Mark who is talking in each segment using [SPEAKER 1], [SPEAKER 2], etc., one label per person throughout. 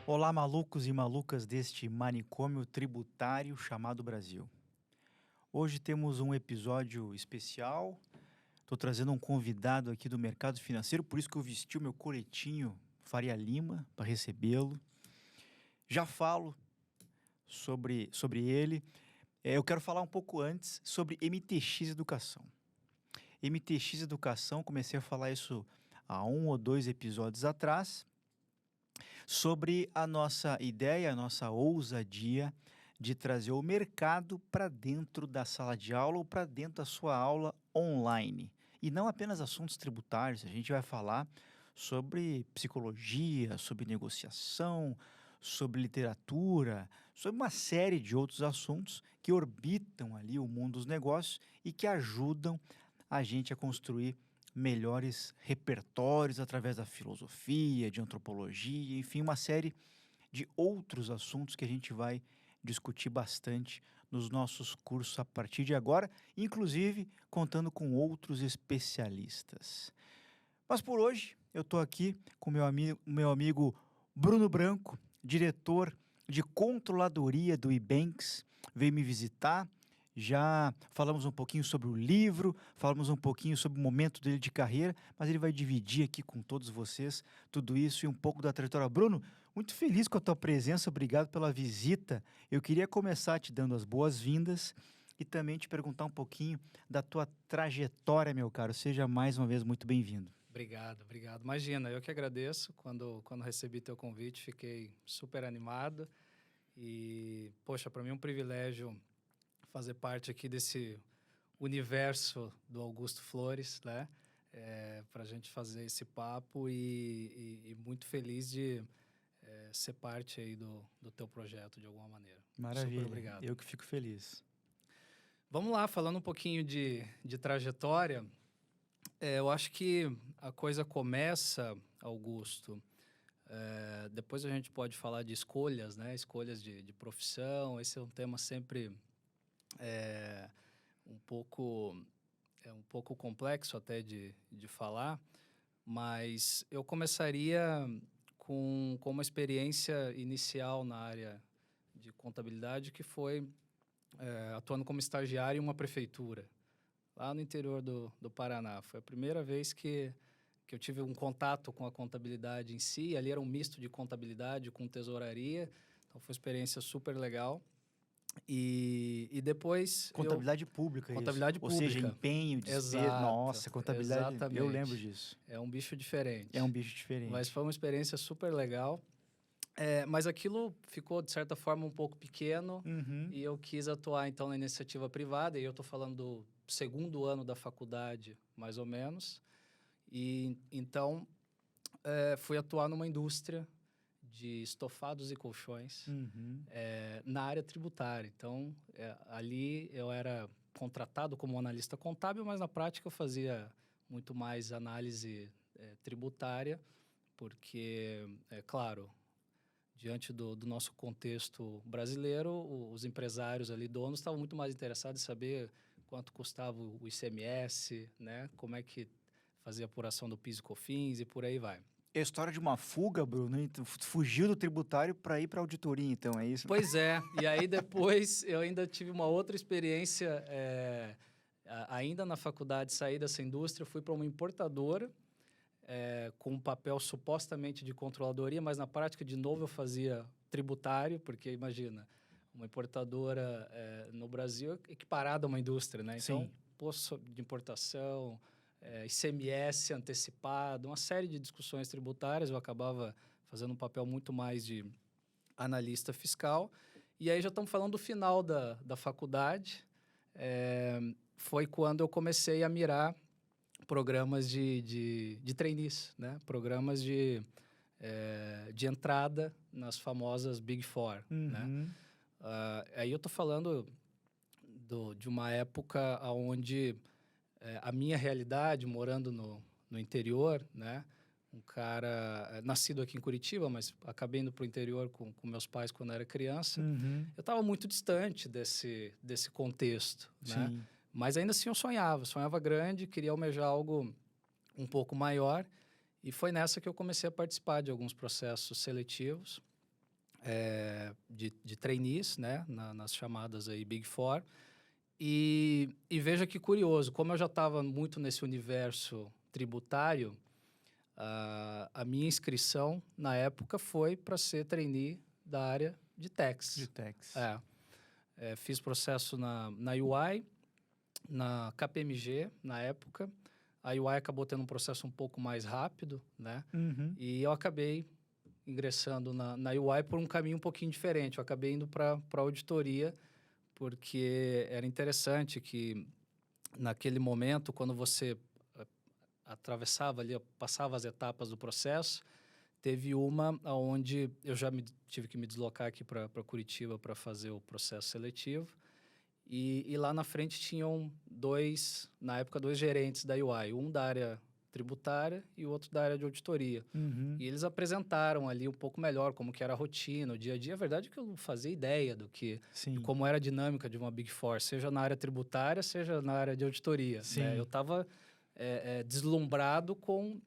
[SPEAKER 1] Olá, malucos e malucas deste manicômio tributário chamado Brasil. Hoje temos um episódio especial. Estou trazendo um convidado aqui do mercado financeiro, por isso que eu vesti o meu coletinho Faria Lima para recebê-lo. Já falo sobre ele. Eu quero falar um pouco antes sobre MTX Educação. MTX Educação, comecei a falar isso há 1 ou 2 episódios atrás, sobre a nossa ideia, a nossa ousadia de trazer o mercado para dentro da sala de aula ou para dentro da sua aula online. E não apenas assuntos tributários, a gente vai falar sobre psicologia, sobre negociação, sobre literatura, sobre uma série de outros assuntos que orbitam ali o mundo dos negócios e que ajudam a gente a construir melhores repertórios através da filosofia, de antropologia, enfim, uma série de outros assuntos que a gente vai discutir bastante nos nossos cursos a partir de agora, inclusive contando com outros especialistas. Mas por hoje eu estou aqui com meu amigo Bruno Branco, diretor de controladoria do Ibanks, veio me visitar. Já falamos um pouquinho sobre o livro, falamos um pouquinho sobre o momento dele de carreira, mas ele vai dividir aqui com todos vocês tudo isso e um pouco da trajetória. Bruno, muito feliz com a tua presença, obrigado pela visita. Eu queria começar te dando as boas-vindas e também te perguntar um pouquinho da tua trajetória, meu caro. Seja mais uma vez muito bem-vindo.
[SPEAKER 2] Obrigado. Imagina, eu que agradeço. Quando recebi teu convite, fiquei super animado. E, poxa, para mim é um privilégio fazer parte aqui desse universo do Augusto Flores, né? Para a gente fazer esse papo e muito feliz de ser parte aí do teu projeto de alguma maneira.
[SPEAKER 1] Maravilha,
[SPEAKER 2] Super obrigado.
[SPEAKER 1] eu que fico feliz.
[SPEAKER 2] Vamos lá, falando um pouquinho de trajetória. Eu acho que a coisa começa, Augusto. Depois a gente pode falar de escolhas, né? Escolhas de profissão. Esse é um tema sempre é, um pouco complexo até de falar, mas eu começaria com uma experiência inicial na área de contabilidade, que foi atuando como estagiário em uma prefeitura, lá no interior do Paraná. Foi a primeira vez que eu tive um contato com a contabilidade em si. Ali era um misto de contabilidade com tesouraria, então foi uma experiência super legal. E depois
[SPEAKER 1] Contabilidade pública, isso.
[SPEAKER 2] Contabilidade
[SPEAKER 1] Ou seja,
[SPEAKER 2] pública.
[SPEAKER 1] empenho, despesa.
[SPEAKER 2] Exato,
[SPEAKER 1] Nossa, contabilidade, eu lembro
[SPEAKER 2] exatamente.
[SPEAKER 1] disso.
[SPEAKER 2] É um bicho diferente.
[SPEAKER 1] É um bicho
[SPEAKER 2] Mas
[SPEAKER 1] diferente.
[SPEAKER 2] foi uma experiência super legal. Mas aquilo ficou, de certa forma, um pouco pequeno. E eu quis atuar, então, na iniciativa privada. E eu estou falando do segundo ano da faculdade, mais ou menos. E, então, fui atuar numa indústria de estofados e colchões na área tributária. Então, ali eu era contratado como analista contábil, mas na prática eu fazia muito mais análise tributária, porque, claro, diante do nosso contexto brasileiro, os empresários ali, donos, estavam muito mais interessados em saber quanto custava o ICMS, né? Como é que fazia a apuração do PIS e COFINS e por aí vai.
[SPEAKER 1] É a história de uma fuga, Bruno. Tu fugiu do tributário para ir para a auditoria, então, é isso?
[SPEAKER 2] Pois é. E aí depois eu ainda tive uma outra experiência, ainda na faculdade, saí dessa indústria, fui para uma importadora, com um papel supostamente de controladoria, mas na prática, de novo, eu fazia tributário, porque imagina, uma importadora no Brasil é equiparada a uma indústria, né? Então,
[SPEAKER 1] Sim.
[SPEAKER 2] imposto de importação, ICMS antecipado, uma série de discussões tributárias. Eu acabava fazendo um papel muito mais de analista fiscal. E aí já estamos falando do final da faculdade. Foi quando eu comecei a mirar programas de trainees, né? Programas de entrada nas famosas Big Four, né? Aí eu estou falando de uma época onde a minha realidade, morando no interior, né? Um cara nascido aqui em Curitiba, mas acabei indo para o interior com meus pais quando era criança. Eu estava muito distante desse contexto, né?
[SPEAKER 1] Sim.
[SPEAKER 2] Mas ainda assim eu sonhava grande, queria almejar algo um pouco maior. E foi nessa que eu comecei a participar de alguns processos seletivos. de trainees, né, nas chamadas aí Big Four. E veja que curioso, como eu já estava muito nesse universo tributário, a minha inscrição na época foi para ser trainee da área de tax.
[SPEAKER 1] De tax.
[SPEAKER 2] Fiz processo na UI, na KPMG na época. A UI acabou tendo um processo um pouco mais rápido, né?
[SPEAKER 1] Uhum.
[SPEAKER 2] E eu acabei ingressando na UI por um caminho um pouquinho diferente. Eu acabei indo para auditoria, porque era interessante que, naquele momento, quando você atravessava ali, passava as etapas do processo, teve uma onde eu já tive que me deslocar aqui para Curitiba para fazer o processo seletivo. E lá na frente tinham na época, dois gerentes da UI, um da área tributária e o outro da área de auditoria.
[SPEAKER 1] Uhum.
[SPEAKER 2] E eles apresentaram ali um pouco melhor como que era a rotina, o dia a dia. A verdade é que eu não fazia ideia de como era a dinâmica de uma Big Four, seja na área tributária, seja na área de auditoria. Né? Eu estava deslumbrado com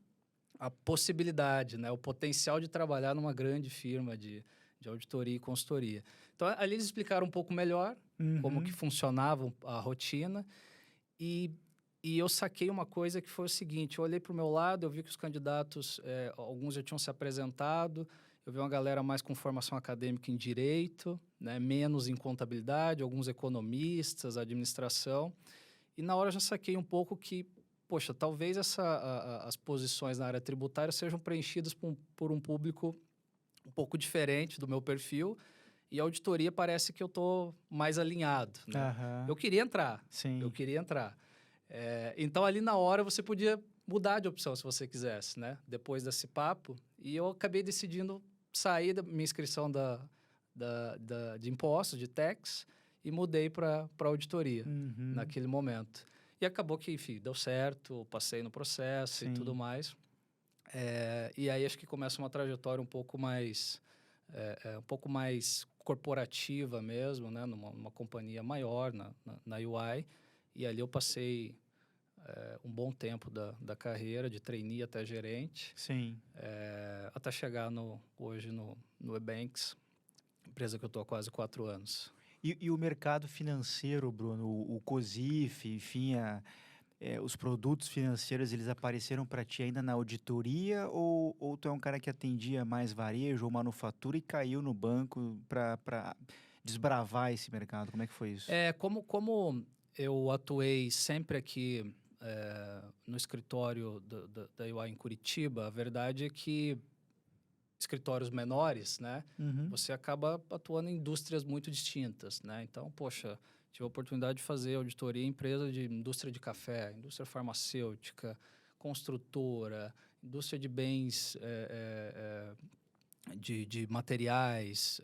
[SPEAKER 2] a possibilidade, né? O potencial de trabalhar numa grande firma de auditoria e consultoria. Então, ali eles explicaram um pouco melhor como que funcionava a rotina e eu saquei uma coisa que foi o seguinte: eu olhei para o meu lado, eu vi que os candidatos, alguns já tinham se apresentado, eu vi uma galera mais com formação acadêmica em direito, né, menos em contabilidade, alguns economistas, administração, e na hora eu já saquei um pouco que, poxa, talvez as posições na área tributária sejam preenchidas por um público um pouco diferente do meu perfil, e a auditoria parece que eu estou mais alinhado, né?
[SPEAKER 1] Uhum.
[SPEAKER 2] Eu queria entrar.
[SPEAKER 1] Sim.
[SPEAKER 2] Eu queria entrar. Então, ali na hora, você podia mudar de opção se você quisesse, né? Depois desse papo. E eu acabei decidindo sair da minha inscrição de impostos, de tax, e mudei para auditoria naquele momento. E acabou que, enfim, deu certo, passei no processo e tudo mais. E aí acho que começa uma trajetória um pouco mais corporativa mesmo, né? Numa companhia maior, na UI. E ali eu passei um bom tempo da carreira, de trainee até gerente.
[SPEAKER 1] Sim.
[SPEAKER 2] Até chegar hoje no eBanks, empresa que eu estou há quase 4 anos.
[SPEAKER 1] E o mercado financeiro, Bruno, o COSIF, enfim, os produtos financeiros, eles apareceram para ti ainda na auditoria ou tu é um cara que atendia mais varejo ou manufatura e caiu no banco para desbravar esse mercado? Como é que foi isso?
[SPEAKER 2] Como eu atuei sempre aqui no escritório da UI em Curitiba, a verdade é que escritórios menores, né? Você acaba atuando em indústrias muito distintas, né? Então, poxa, tive a oportunidade de fazer auditoria em empresa de indústria de café, indústria farmacêutica, construtora, indústria de bens, de materiais,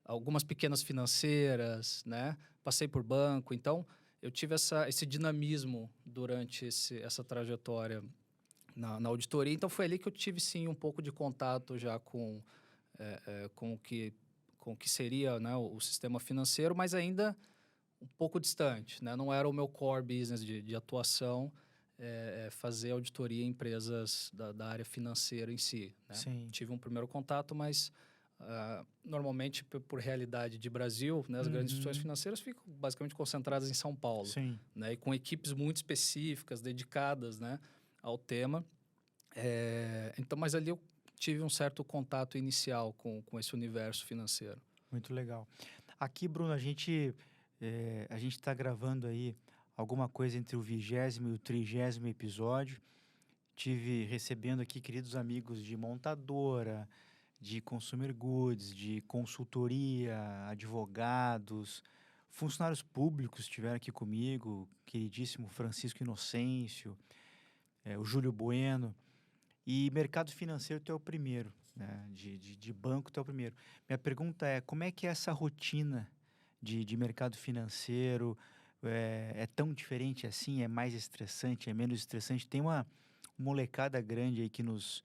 [SPEAKER 2] algumas pequenas financeiras, né? Passei por banco, então eu tive esse dinamismo durante essa trajetória na auditoria. Então foi ali que eu tive sim um pouco de contato já com o que seria, né, o sistema financeiro, mas ainda um pouco distante, né? Não era o meu core business de atuação fazer auditoria em empresas da área financeira em si, né?
[SPEAKER 1] Sim.
[SPEAKER 2] Tive um primeiro contato, mas normalmente por realidade de Brasil, né, as grandes instituições financeiras ficam basicamente concentradas em São Paulo,
[SPEAKER 1] Sim.
[SPEAKER 2] né, e com equipes muito específicas, dedicadas, né, ao tema. Então, mas ali eu tive um certo contato inicial com esse universo financeiro.
[SPEAKER 1] Muito legal. Aqui, Bruno, a gente está gravando aí alguma coisa entre o 20º e o 30º episódio. Tive recebendo aqui queridos amigos de montadora, de consumer goods, de consultoria, advogados, funcionários públicos estiveram aqui comigo, queridíssimo Francisco Inocêncio, o Júlio Bueno, e mercado financeiro tu é o primeiro, né? De banco tu é o primeiro. Minha pergunta é, como é que é essa rotina de mercado financeiro? É tão diferente assim? É mais estressante? É menos estressante? Tem uma molecada grande aí que nos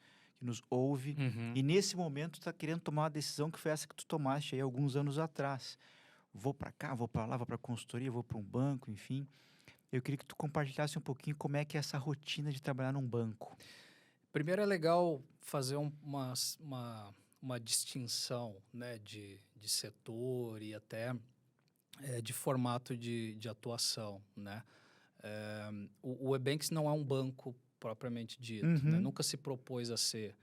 [SPEAKER 1] ouve e nesse momento está querendo tomar uma decisão que foi essa que tu tomaste aí alguns anos atrás. Vou para cá, vou para lá, vou para consultoria, vou para um banco, enfim. Eu queria que tu compartilhasse um pouquinho como é que é essa rotina de trabalhar num banco.
[SPEAKER 2] Primeiro é legal fazer uma uma distinção, né, de setor e até de formato de atuação, né? O Ebanks não é um banco propriamente dito, né? Nunca se propôs a ser,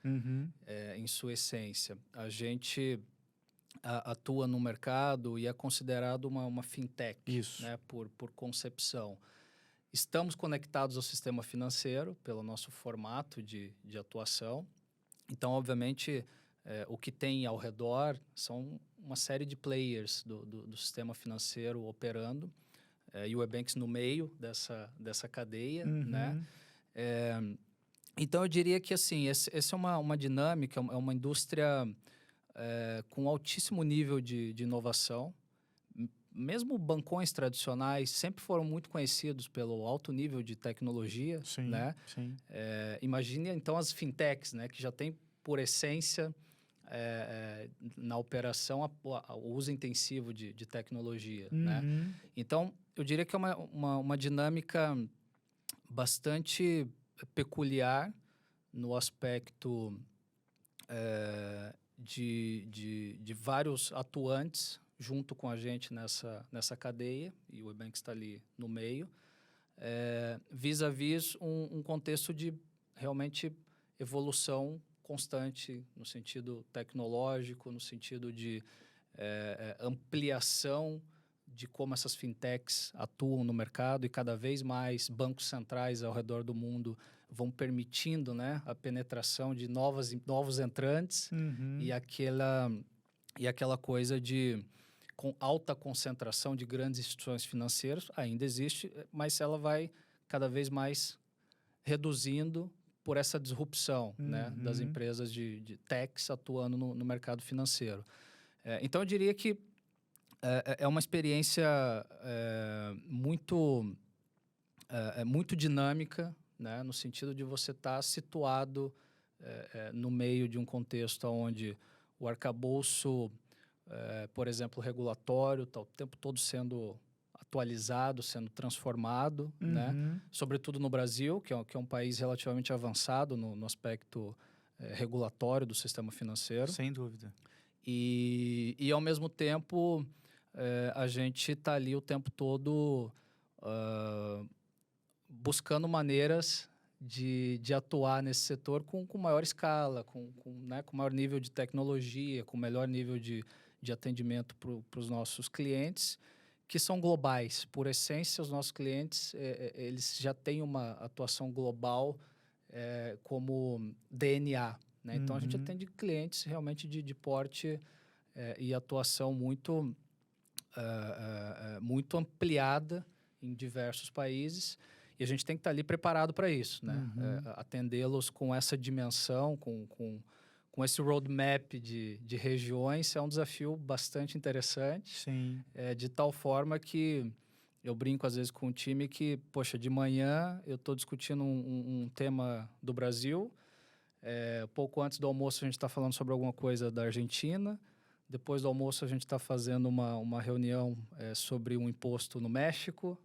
[SPEAKER 2] em sua essência. A gente atua no mercado e é considerado uma fintech,
[SPEAKER 1] Isso.
[SPEAKER 2] né? Por concepção. Estamos conectados ao sistema financeiro pelo nosso formato de atuação. Então, obviamente, o que tem ao redor são uma série de players do sistema financeiro operando, e o Ebanks no meio dessa cadeia, né? Então, eu diria que, assim, essa é uma dinâmica, é uma indústria com altíssimo nível de inovação. Mesmo bancões tradicionais sempre foram muito conhecidos pelo alto nível de tecnologia,
[SPEAKER 1] Sim,
[SPEAKER 2] né?
[SPEAKER 1] sim.
[SPEAKER 2] Imagine, então, as fintechs, né? Que já tem, por essência, na operação, o uso intensivo de tecnologia, né? Então, eu diria que é uma dinâmica bastante peculiar no aspecto de vários atuantes junto com a gente nessa cadeia, e o Ebanks está ali no meio, vis-à-vis um contexto de realmente evolução constante no sentido tecnológico, no sentido de ampliação de como essas fintechs atuam no mercado, e cada vez mais bancos centrais ao redor do mundo vão permitindo, né, a penetração de novos entrantes e aquela coisa de com alta concentração de grandes instituições financeiras ainda existe, mas ela vai cada vez mais reduzindo por essa disrupção, né, das empresas de techs atuando no mercado financeiro. Então, eu diria que é uma experiência muito dinâmica, né, no sentido de você estar situado no meio de um contexto onde o arcabouço, por exemplo, regulatório, está o tempo todo sendo atualizado, sendo transformado, né? Sobretudo no Brasil, que é um país relativamente avançado no aspecto regulatório do sistema financeiro.
[SPEAKER 1] Sem dúvida.
[SPEAKER 2] E ao mesmo tempo, a gente está ali o tempo todo buscando maneiras de atuar nesse setor com maior escala, né, com maior nível de tecnologia, com melhor nível de atendimento para os nossos clientes, que são globais. Por essência, os nossos clientes eles já têm uma atuação global como DNA, né? Então, a gente atende clientes realmente de porte e atuação muito ampliada em diversos países, e a gente tem que estar ali preparado para isso, né? Atendê-los com essa dimensão, com esse roadmap de regiões é um desafio bastante interessante.
[SPEAKER 1] Sim.
[SPEAKER 2] De tal forma que eu brinco às vezes com o time que, poxa, de manhã eu estou discutindo um tema do Brasil, pouco antes do almoço a gente está falando sobre alguma coisa da Argentina, depois do almoço a gente está fazendo uma reunião sobre um imposto no México,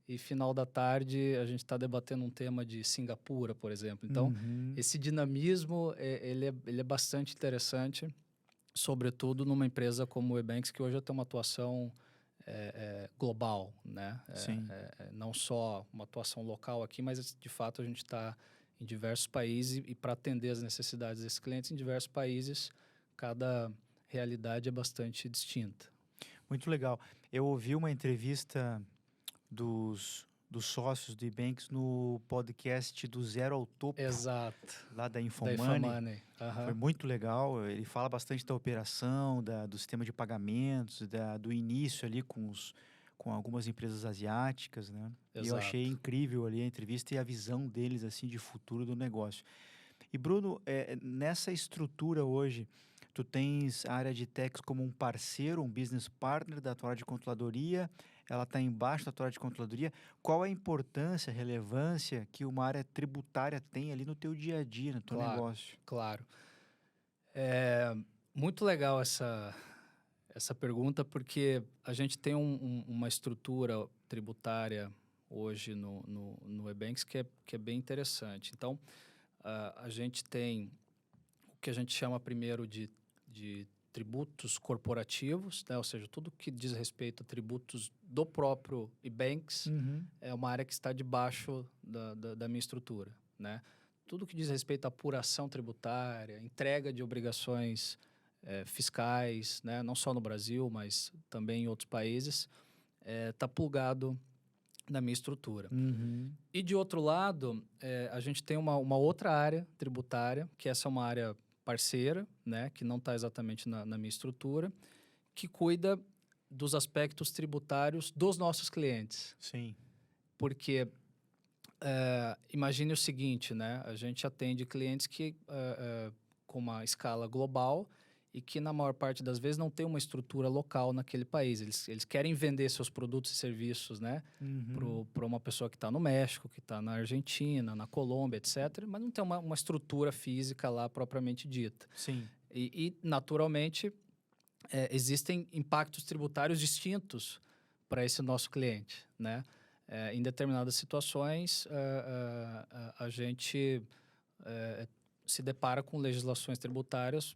[SPEAKER 2] e final da tarde a gente está debatendo um tema de Singapura, por exemplo. Então, esse dinamismo ele é bastante interessante, sobretudo numa empresa como o Ebanks, que hoje tem uma atuação global, né? Não só uma atuação local aqui, mas de fato a gente está em diversos países, e para atender as necessidades desses clientes em diversos países, cada realidade é bastante distinta.
[SPEAKER 1] Muito legal. Eu ouvi uma entrevista dos sócios do Ebanks no podcast do Zero ao Topo.
[SPEAKER 2] Exato.
[SPEAKER 1] Lá da
[SPEAKER 2] Da
[SPEAKER 1] Infomoney.
[SPEAKER 2] Infomoney.
[SPEAKER 1] Foi muito legal. Ele fala bastante da operação, do sistema de pagamentos, do início ali com algumas empresas asiáticas, né?
[SPEAKER 2] Exato.
[SPEAKER 1] E eu achei incrível ali a entrevista e a visão deles assim de futuro do negócio. E Bruno, nessa estrutura hoje, tu tens a área de techs como um parceiro, um business partner da tua área de controladoria, ela está embaixo da tua área de controladoria. Qual a importância, a relevância que uma área tributária tem ali no teu dia a dia, no teu negócio?
[SPEAKER 2] Claro. Muito legal essa pergunta, porque a gente tem uma estrutura tributária hoje no Ebanks que é bem interessante. Então, a gente tem o que a gente chama primeiro de de tributos corporativos, né? Ou seja, tudo que diz respeito a tributos do próprio e-banks é uma área que está debaixo da minha estrutura, né? Tudo que diz respeito à apuração tributária, entrega de obrigações fiscais, né? Não só no Brasil, mas também em outros países, está plugado na minha estrutura. E, de outro lado, a gente tem uma outra área tributária, que essa é uma área parceira, né? Que não está exatamente na minha estrutura, que cuida dos aspectos tributários dos nossos clientes.
[SPEAKER 1] Sim.
[SPEAKER 2] Porque imagine o seguinte, né? A gente atende clientes que com uma escala global e que, na maior parte das vezes, não tem uma estrutura local naquele país. Eles querem vender seus produtos e serviços, né? Para uma pessoa que está no México, que está na Argentina, na Colômbia, etc. Mas não tem uma estrutura física lá propriamente dita.
[SPEAKER 1] Sim.
[SPEAKER 2] E naturalmente, existem impactos tributários distintos para esse nosso cliente, né? Em determinadas situações, a gente se depara com legislações tributárias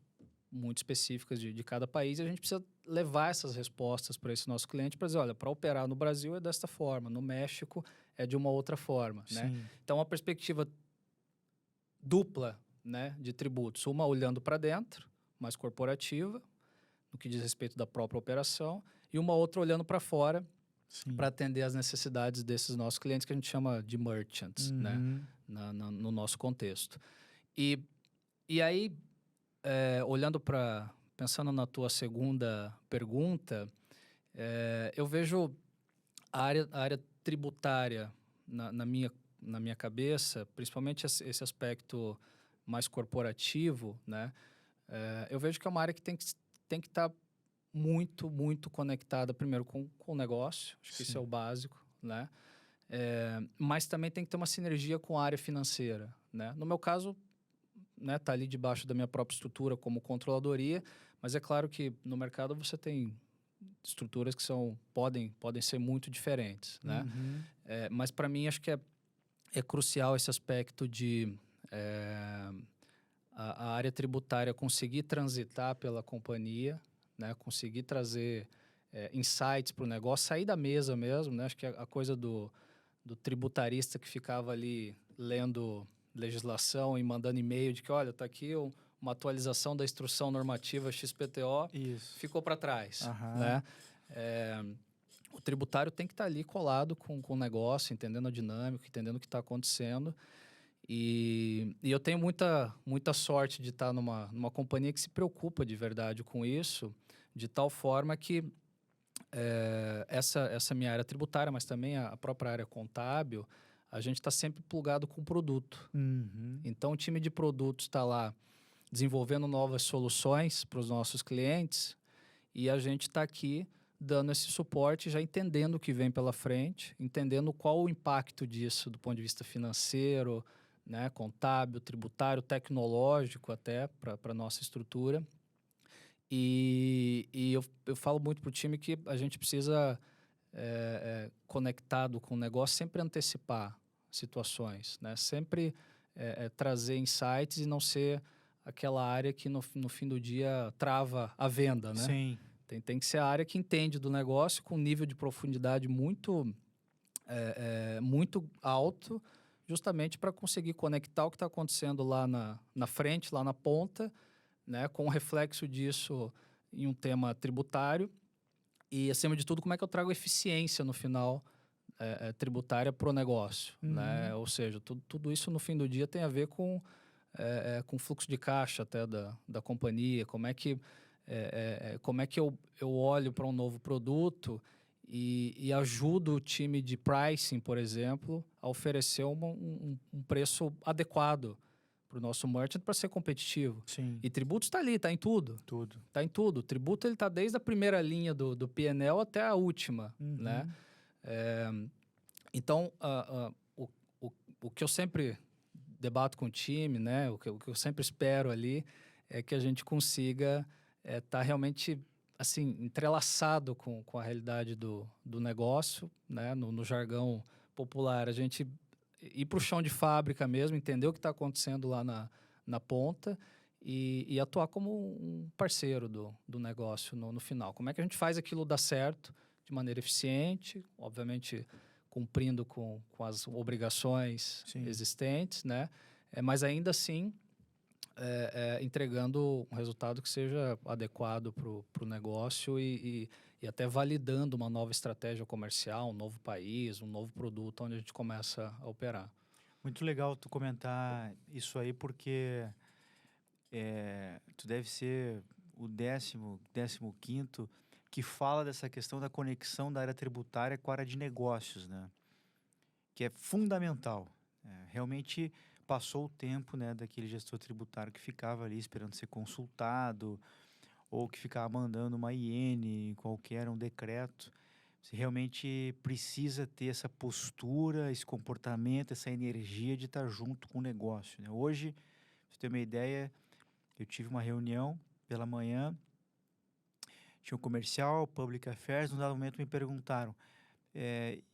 [SPEAKER 2] muito específicas de cada país e a gente precisa levar essas respostas para esse nosso cliente para dizer, olha, para operar no Brasil é desta forma, no México é de uma outra forma, né? Então, uma perspectiva dupla, né, de tributos, uma olhando para dentro, mais corporativa, no que diz respeito da própria operação, e uma outra olhando para fora, para atender às necessidades desses nossos clientes, que a gente chama de merchants, né? No nosso contexto. E aí, pensando na tua segunda pergunta, eu vejo a área tributária na minha cabeça, principalmente esse aspecto mais corporativo, né? Eu vejo que é uma área que tem que estar muito, muito conectada, primeiro, com o negócio. Acho que isso é o básico, né? Mas também tem que ter uma sinergia com a área financeira, né? No meu caso, né, tá ali debaixo da minha própria estrutura como controladoria, mas é claro que no mercado você tem estruturas que podem ser muito diferentes, né? Mas para mim acho que é crucial esse aspecto de a área tributária conseguir transitar pela companhia, né? Conseguir trazer insights para o negócio, sair da mesa mesmo, né? Acho que a coisa do tributarista que ficava ali lendo legislação e mandando e-mail de que, olha, está aqui uma atualização da instrução normativa XPTO, ficou para trás, né? O tributário tem que estar ali colado com o negócio, entendendo a dinâmica, entendendo o que está acontecendo. E eu tenho muita sorte de estar numa companhia que se preocupa de verdade com isso, de tal forma que essa minha área tributária, mas também a própria área contábil, a gente está sempre plugado com o produto. Então, o time de produtos está lá desenvolvendo novas soluções para os nossos clientes e a gente está aqui dando esse suporte, já entendendo o que vem pela frente, entendendo qual o impacto disso do ponto de vista financeiro, né, contábil, tributário, tecnológico até para a nossa estrutura. E eu falo muito para o time que a gente precisa, conectado com o negócio, sempre antecipar situações, né? Sempre trazer insights e não ser aquela área que no fim do dia trava a venda, né?
[SPEAKER 1] Sim.
[SPEAKER 2] Tem que ser a área que entende do negócio com um nível de profundidade muito alto, justamente para conseguir conectar o que está acontecendo lá na frente, lá na ponta, né, com o reflexo disso em um tema tributário e, acima de tudo, como é que eu trago eficiência no final tributária para o negócio, né? Ou seja, tudo isso no fim do dia tem a ver com fluxo de caixa até da companhia, como é que eu olho para um novo produto e ajudo o time de pricing, por exemplo, a oferecer um preço adequado para o nosso merchant para ser competitivo.
[SPEAKER 1] Sim.
[SPEAKER 2] E tributos está ali, está em tudo. Está em tudo. O tributo está desde a primeira linha do P&L até a última, né? Então, o que eu sempre debato com o time, né? O que eu sempre espero ali é que a gente consiga estar realmente assim, entrelaçado com a realidade do negócio, né? No jargão popular, a gente ir para o chão de fábrica mesmo, entender o que está acontecendo lá na ponta e atuar como um parceiro do negócio no final. Como é que a gente faz aquilo dar certo de maneira eficiente, obviamente cumprindo com as obrigações
[SPEAKER 1] Sim.
[SPEAKER 2] existentes, né? Mas ainda assim entregando um resultado que seja adequado para o negócio e até validando uma nova estratégia comercial, um novo país, um novo produto onde a gente começa a operar.
[SPEAKER 1] Muito legal tu comentar isso aí, porque tu deve ser o 15º que fala dessa questão da conexão da área tributária com a área de negócios, né? Que é fundamental. Realmente passou o tempo, né, daquele gestor tributário que ficava ali esperando ser consultado ou que ficava mandando uma IN, qualquer um decreto. Você realmente precisa ter essa postura, esse comportamento, essa energia de estar junto com o negócio, né? Hoje, pra você ter uma ideia, eu tive uma reunião pela manhã, tinha um comercial, public affairs, num dado momento me perguntaram,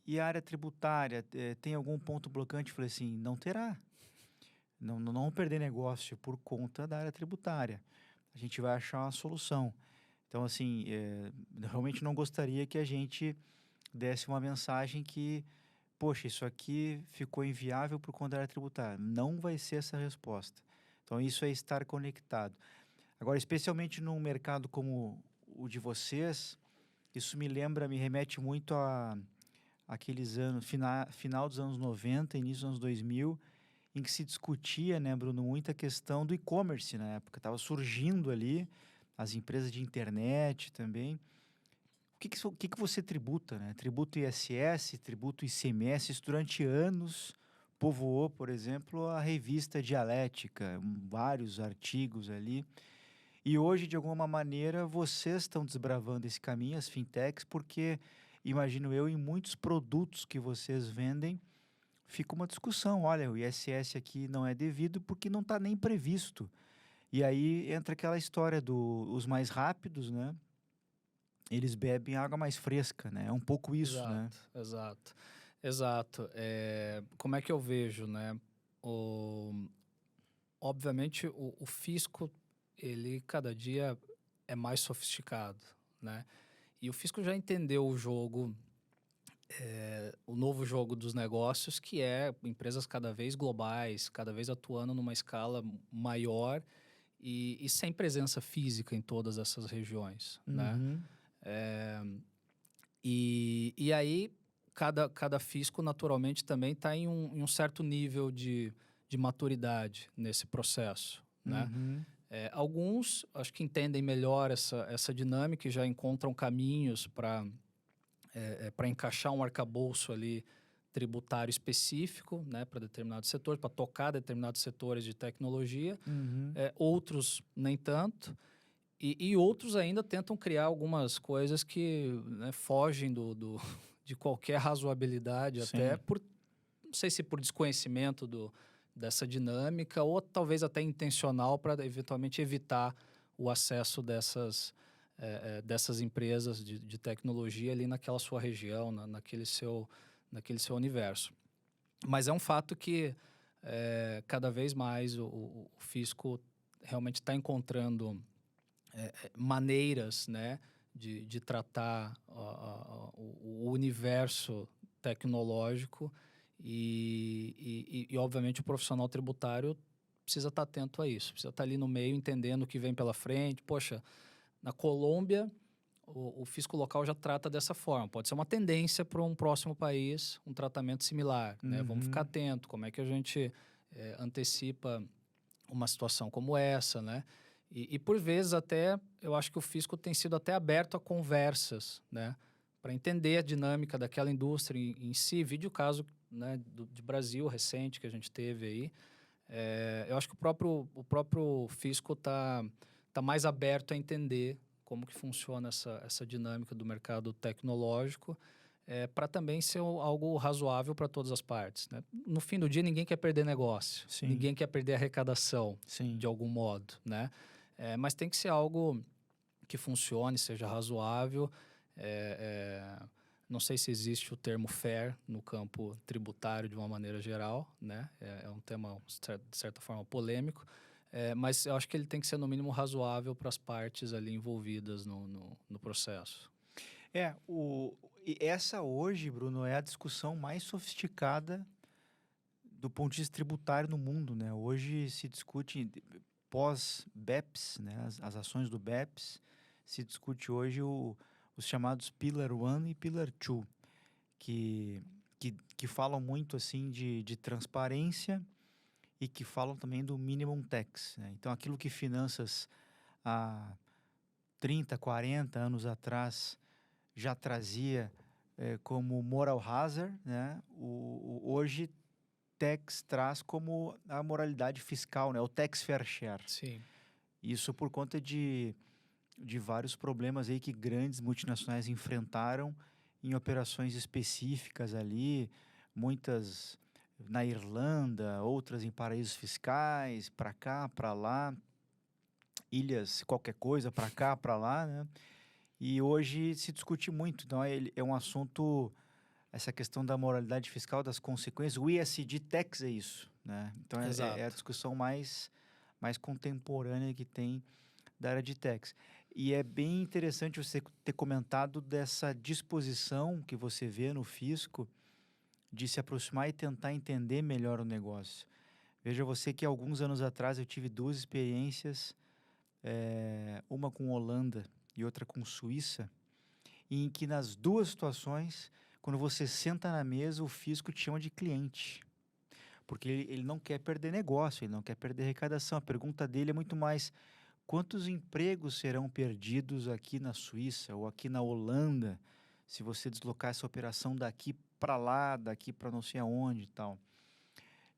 [SPEAKER 1] e a área tributária, tem algum ponto blocante? Eu falei assim, não terá. Não vamos perder negócio por conta da área tributária. A gente vai achar uma solução. Então, assim, realmente não gostaria que a gente desse uma mensagem que, poxa, isso aqui ficou inviável por conta da área tributária. Não vai ser essa a resposta. Então, isso é estar conectado. Agora, especialmente num mercado como o de vocês, isso me remete muito a aqueles anos, final dos anos 90, início dos anos 2000, em que se discutia, né, Bruno, muita questão do e-commerce na época. Estava surgindo ali as empresas de internet também. O que que você tributa, né? Tributo ISS, tributo ICMS. Isso durante anos povoou, por exemplo, a revista Dialética, vários artigos ali. E hoje, de alguma maneira, vocês estão desbravando esse caminho, as fintechs, porque, imagino eu, em muitos produtos que vocês vendem, fica uma discussão. Olha, o ISS aqui não é devido porque não está nem previsto. E aí entra aquela história dos mais rápidos, né? Eles bebem água mais fresca, né? É um pouco isso, né?
[SPEAKER 2] Exato. Como é que eu vejo, né? Obviamente, o fisco, ele cada dia é mais sofisticado, né? E o fisco já entendeu o jogo, o novo jogo dos negócios, que é empresas cada vez globais, cada vez atuando numa escala maior e sem presença física em todas essas regiões, né?
[SPEAKER 1] Uhum.
[SPEAKER 2] E aí, cada fisco, naturalmente, também está em um certo nível de maturidade nesse processo, né?
[SPEAKER 1] Uhum.
[SPEAKER 2] Alguns, acho que entendem melhor essa dinâmica e já encontram caminhos para encaixar um arcabouço ali tributário específico, né, para determinados setores, para tocar determinados setores de tecnologia.
[SPEAKER 1] Uhum.
[SPEAKER 2] Outros, nem tanto. E outros ainda tentam criar algumas coisas que, né, fogem de qualquer razoabilidade, até
[SPEAKER 1] Sim.
[SPEAKER 2] não sei se por desconhecimento dessa dinâmica ou talvez até intencional para eventualmente evitar o acesso dessas empresas de tecnologia ali naquela sua região, naquele seu universo. Mas é um fato que cada vez mais o fisco realmente está encontrando maneiras, né, de tratar o universo tecnológico e, obviamente, o profissional tributário precisa estar atento a isso, precisa estar ali no meio, entendendo o que vem pela frente. Poxa, na Colômbia, o fisco local já trata dessa forma. Pode ser uma tendência para um próximo país, um tratamento similar, né? Vamos ficar atento, como é que a gente antecipa uma situação como essa, né? E por vezes até, eu acho que o fisco tem sido até aberto a conversas, né? Para entender a dinâmica daquela indústria em si. Vide o caso, né, de Brasil recente que a gente teve aí. Eu acho que o próprio fisco tá mais aberto a entender como que funciona essa dinâmica do mercado tecnológico, para também ser algo razoável para todas as partes, né? No fim do dia, ninguém quer perder negócio,
[SPEAKER 1] Sim.
[SPEAKER 2] ninguém quer perder arrecadação,
[SPEAKER 1] Sim.
[SPEAKER 2] de algum modo, né? Mas tem que ser algo que funcione, seja razoável. Não sei se existe o termo fair no campo tributário de uma maneira geral, né? É um tema, de certa forma, polêmico. Mas eu acho que ele tem que ser, no mínimo, razoável para as partes ali envolvidas no processo.
[SPEAKER 1] Essa hoje, Bruno, é a discussão mais sofisticada do ponto de vista tributário no mundo, né? Hoje se discute pós-BEPS, né? As ações do BEPS, se discute hoje os chamados Pillar 1 e Pillar 2, que falam muito assim de transparência e que falam também do minimum tax, né? Então, aquilo que finanças há 30, 40 anos atrás já trazia como moral hazard, né? Hoje tax traz como a moralidade fiscal, né? O tax fair share.
[SPEAKER 2] Sim.
[SPEAKER 1] Isso por conta de vários problemas aí que grandes multinacionais enfrentaram em operações específicas ali, muitas na Irlanda, outras em paraísos fiscais, para cá, para lá, ilhas, qualquer coisa, para cá, para lá, né? E hoje se discute muito, então é um assunto, essa questão da moralidade fiscal, das consequências. O ESG Tax é isso, né? Então é a
[SPEAKER 2] Exato.
[SPEAKER 1] discussão mais contemporânea que tem da área de tax. E é bem interessante você ter comentado dessa disposição que você vê no fisco de se aproximar e tentar entender melhor o negócio. Veja você que alguns anos atrás eu tive duas experiências, uma com Holanda e outra com Suíça, em que nas duas situações, quando você senta na mesa, o fisco te chama de cliente. Porque ele não quer perder negócio, ele não quer perder arrecadação. A pergunta dele é muito mais: quantos empregos serão perdidos aqui na Suíça ou aqui na Holanda se você deslocar essa operação daqui para lá, daqui para não sei aonde e tal?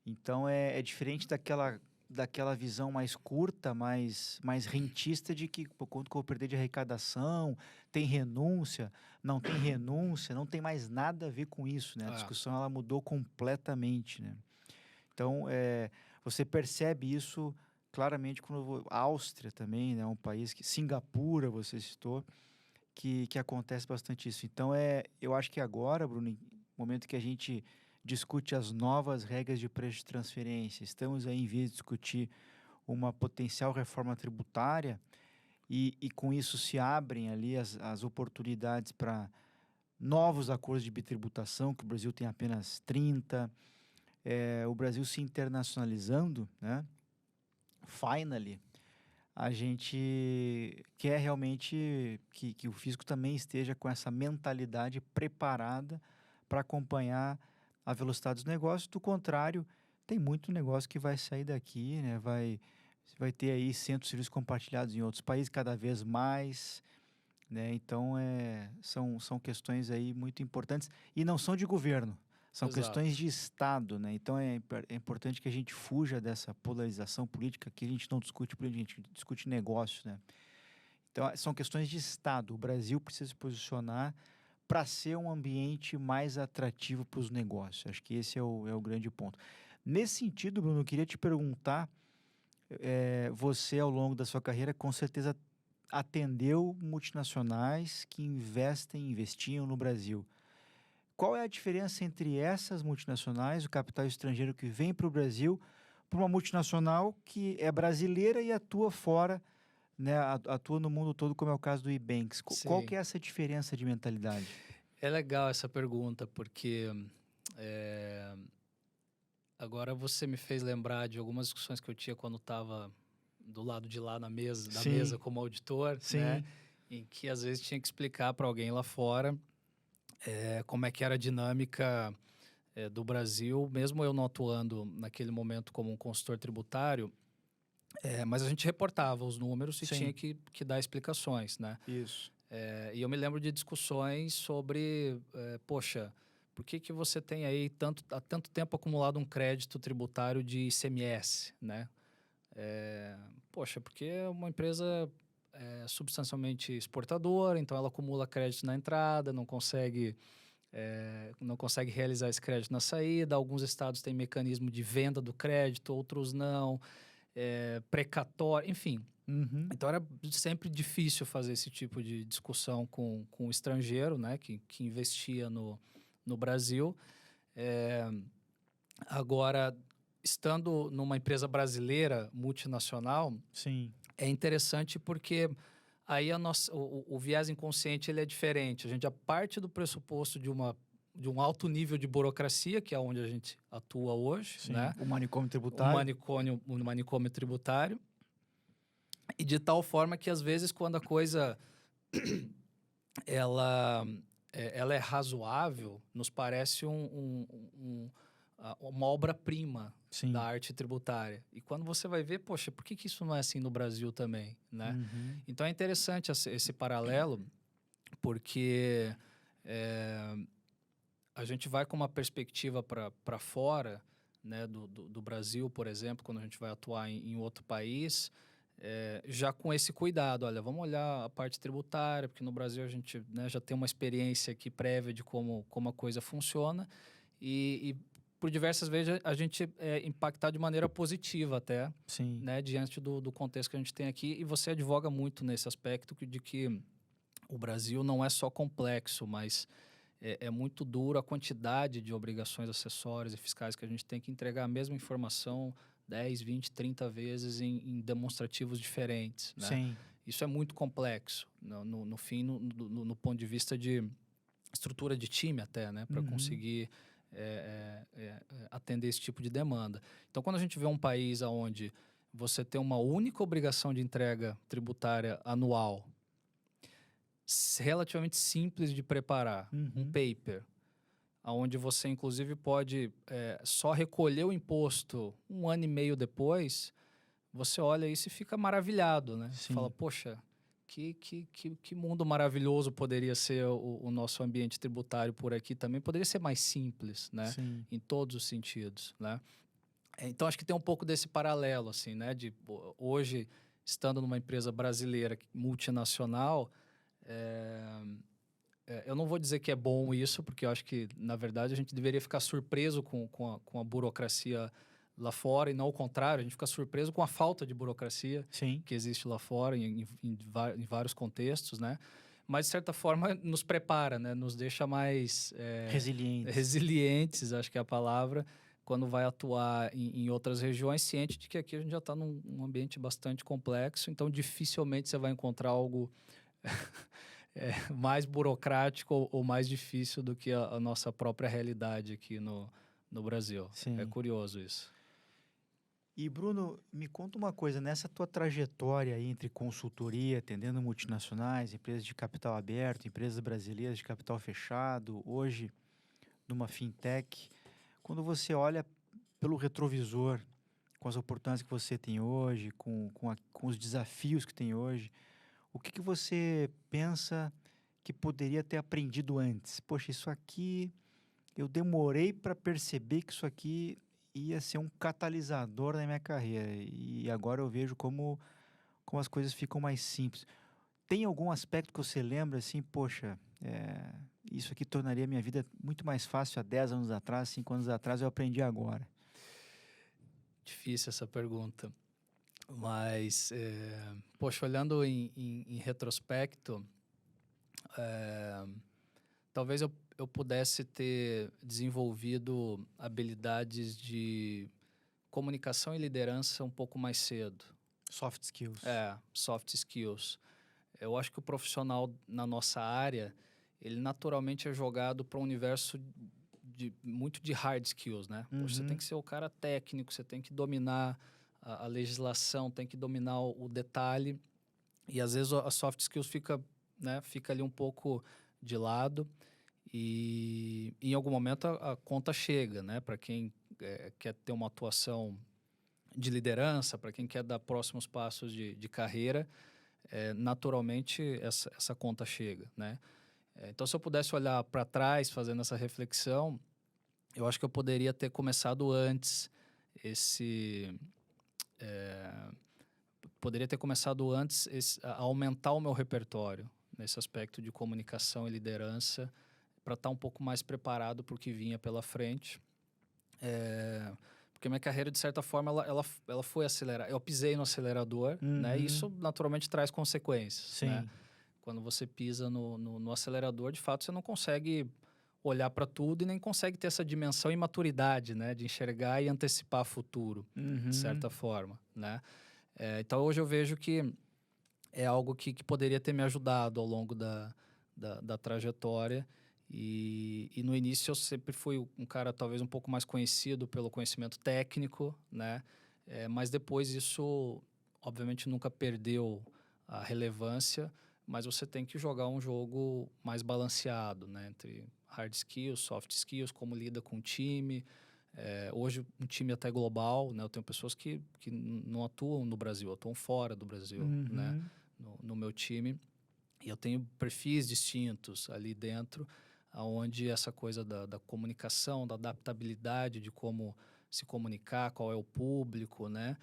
[SPEAKER 1] Então é diferente daquela visão mais curta, mais rentista de que por quanto que eu vou perder de arrecadação, tem renúncia, não tem renúncia, não tem mais nada a ver com isso, né? A discussão ela mudou completamente, né? Então você percebe isso claramente quando a Áustria também, né, um país que Singapura você citou, que acontece bastante isso. Então eu acho que agora, Bruno, no momento que a gente discute as novas regras de preço de transferência, estamos aí em vez de discutir uma potencial reforma tributária e com isso se abrem ali as oportunidades para novos acordos de bitributação, que o Brasil tem apenas 30, o Brasil se internacionalizando, né? Finally, a gente quer realmente que o fisco também esteja com essa mentalidade preparada para acompanhar a velocidade dos negócios. Do contrário, tem muito negócio que vai sair daqui, né? Vai ter aí centros de serviços compartilhados em outros países cada vez mais, né? Então, são questões aí muito importantes e não são de governo. São
[SPEAKER 2] Exato.
[SPEAKER 1] questões de Estado, né? Então é importante que a gente fuja dessa polarização política, que a gente não discute política, a gente discute negócio, né? Então são questões de Estado. O Brasil precisa se posicionar para ser um ambiente mais atrativo para os negócios. Acho que esse é o grande ponto. Nesse sentido, Bruno, eu queria te perguntar, você ao longo da sua carreira com certeza atendeu multinacionais que investiam no Brasil. Qual é a diferença entre essas multinacionais, o capital estrangeiro que vem para o Brasil, para uma multinacional que é brasileira e atua fora, né, atua no mundo todo, como é o caso do Ebanks? Qual que é essa diferença de mentalidade?
[SPEAKER 2] É legal essa pergunta, porque agora você me fez lembrar de algumas discussões que eu tinha quando estava do lado de lá da mesa como auditor, né? Em que às vezes tinha que explicar para alguém lá fora como é que era a dinâmica do Brasil, mesmo eu não atuando naquele momento como um consultor tributário, mas a gente reportava os números e tinha que dar explicações, né?
[SPEAKER 1] Isso.
[SPEAKER 2] E eu me lembro de discussões sobre, poxa, por que você tem aí há tanto tempo acumulado um crédito tributário de ICMS, né? Poxa, porque é uma empresa substancialmente exportadora, então ela acumula crédito na entrada, não consegue realizar esse crédito na saída. Alguns estados têm mecanismo de venda do crédito, outros não, precatório, enfim.
[SPEAKER 1] Uhum.
[SPEAKER 2] Então era sempre difícil fazer esse tipo de discussão com o estrangeiro, né, que investia no Brasil. Agora, estando numa empresa brasileira, multinacional,
[SPEAKER 1] Sim.
[SPEAKER 2] é interessante porque aí o viés inconsciente ele é diferente. A gente já parte do pressuposto de um alto nível de burocracia, que é onde a gente atua hoje,
[SPEAKER 1] Sim.
[SPEAKER 2] né?
[SPEAKER 1] O manicômio
[SPEAKER 2] O
[SPEAKER 1] tributário.
[SPEAKER 2] manicômio tributário. E de tal forma que, às vezes, quando a coisa ela, ela é razoável, nos parece uma obra-prima
[SPEAKER 1] Sim.
[SPEAKER 2] da arte tributária. E quando você vai ver, poxa, por que isso não é assim no Brasil também, né?
[SPEAKER 1] Uhum.
[SPEAKER 2] Então é interessante esse paralelo, porque a gente vai com uma perspectiva para fora, né, do Brasil, por exemplo, quando a gente vai atuar em outro país, já com esse cuidado. Olha, vamos olhar a parte tributária, porque no Brasil a gente, né, já tem uma experiência aqui prévia de como a coisa funciona e por diversas vezes a gente é impactado de maneira positiva até,
[SPEAKER 1] Sim.
[SPEAKER 2] né, diante do contexto que a gente tem aqui. E você advoga muito nesse aspecto de que o Brasil não é só complexo, mas é muito duro a quantidade de obrigações acessórias e fiscais que a gente tem que entregar a mesma informação 10, 20, 30 vezes em demonstrativos diferentes, né?
[SPEAKER 1] Sim.
[SPEAKER 2] Isso é muito complexo, no fim, no ponto de vista de estrutura de time até, né? Para
[SPEAKER 1] Uhum.
[SPEAKER 2] conseguir atender esse tipo de demanda. Então, quando a gente vê um país onde você tem uma única obrigação de entrega tributária anual, relativamente simples de preparar, um
[SPEAKER 1] Uhum.
[SPEAKER 2] paper, onde você inclusive pode só recolher o imposto um ano e meio depois, você olha isso e fica maravilhado, né? Você
[SPEAKER 1] Sim.
[SPEAKER 2] fala, poxa, que mundo maravilhoso poderia ser o nosso ambiente tributário por aqui também. Poderia ser mais simples, né?
[SPEAKER 1] Sim.
[SPEAKER 2] Em todos os sentidos, né? Então, acho que tem um pouco desse paralelo, assim, né? De hoje, estando numa empresa brasileira multinacional, eu não vou dizer que é bom isso, porque eu acho que, na verdade, a gente deveria ficar surpreso com a burocracia lá fora, e não o contrário, a gente fica surpreso com a falta de burocracia
[SPEAKER 1] Sim.
[SPEAKER 2] que existe lá fora, em vários contextos, né? Mas, de certa forma, nos prepara, né? Nos deixa mais
[SPEAKER 1] Resilientes.
[SPEAKER 2] resilientes, acho que é a palavra, quando vai atuar em outras regiões, ciente de que aqui a gente já está num ambiente bastante complexo, então dificilmente você vai encontrar algo mais burocrático ou mais difícil do que a nossa própria realidade aqui no Brasil.
[SPEAKER 1] Sim.
[SPEAKER 2] É curioso isso.
[SPEAKER 1] E, Bruno, me conta uma coisa, nessa tua trajetória aí entre consultoria, atendendo multinacionais, empresas de capital aberto, empresas brasileiras de capital fechado, hoje numa fintech, quando você olha pelo retrovisor, com as oportunidades que você tem hoje, com os desafios que tem hoje, o que você pensa que poderia ter aprendido antes? Poxa, isso aqui, eu demorei para perceber que isso aqui ia ser um catalisador na minha carreira. E agora eu vejo como as coisas ficam mais simples. Tem algum aspecto que você lembra assim, poxa, isso aqui tornaria a minha vida muito mais fácil há 10 anos atrás, 5 anos atrás, eu aprendi agora?
[SPEAKER 2] Difícil essa pergunta. Mas, poxa, olhando em retrospecto, talvez eu pudesse ter desenvolvido habilidades de comunicação e liderança um pouco mais cedo.
[SPEAKER 1] Soft skills.
[SPEAKER 2] Soft skills. Eu acho que o profissional na nossa área, ele naturalmente é jogado para um universo muito de hard skills, né? Poxa, você tem que ser o cara técnico, você tem que dominar a legislação, tem que dominar o detalhe. E às vezes a soft skills fica ali um pouco de lado. E em algum momento a conta chega, né? Para quem quer ter uma atuação de liderança, para quem quer dar próximos passos de carreira, naturalmente essa conta chega, né? Então, se eu pudesse olhar para trás, fazendo essa reflexão, eu acho que eu poderia ter começado antes a aumentar o meu repertório nesse aspecto de comunicação e liderança, para estar um pouco mais preparado para o que vinha pela frente. Porque minha carreira, de certa forma, ela foi acelerada. Eu pisei no acelerador, né? E isso naturalmente traz consequências,
[SPEAKER 1] Sim.
[SPEAKER 2] né? Quando você pisa no acelerador, de fato, você não consegue olhar para tudo e nem consegue ter essa dimensão e maturidade, né? De enxergar e antecipar futuro, de certa forma, né? Então, hoje eu vejo que é algo que poderia ter me ajudado ao longo da trajetória. E no início eu sempre fui um cara talvez um pouco mais conhecido pelo conhecimento técnico, né? Mas depois isso, obviamente, nunca perdeu a relevância, mas você tem que jogar um jogo mais balanceado, né? Entre hard skills, soft skills, como lida com o time. Hoje, um time até global, né? Eu tenho pessoas que não atuam no Brasil, atuam fora do Brasil, né? No meu time. E eu tenho perfis distintos ali dentro, onde essa coisa da comunicação, da adaptabilidade, de como se comunicar, qual é o público, né?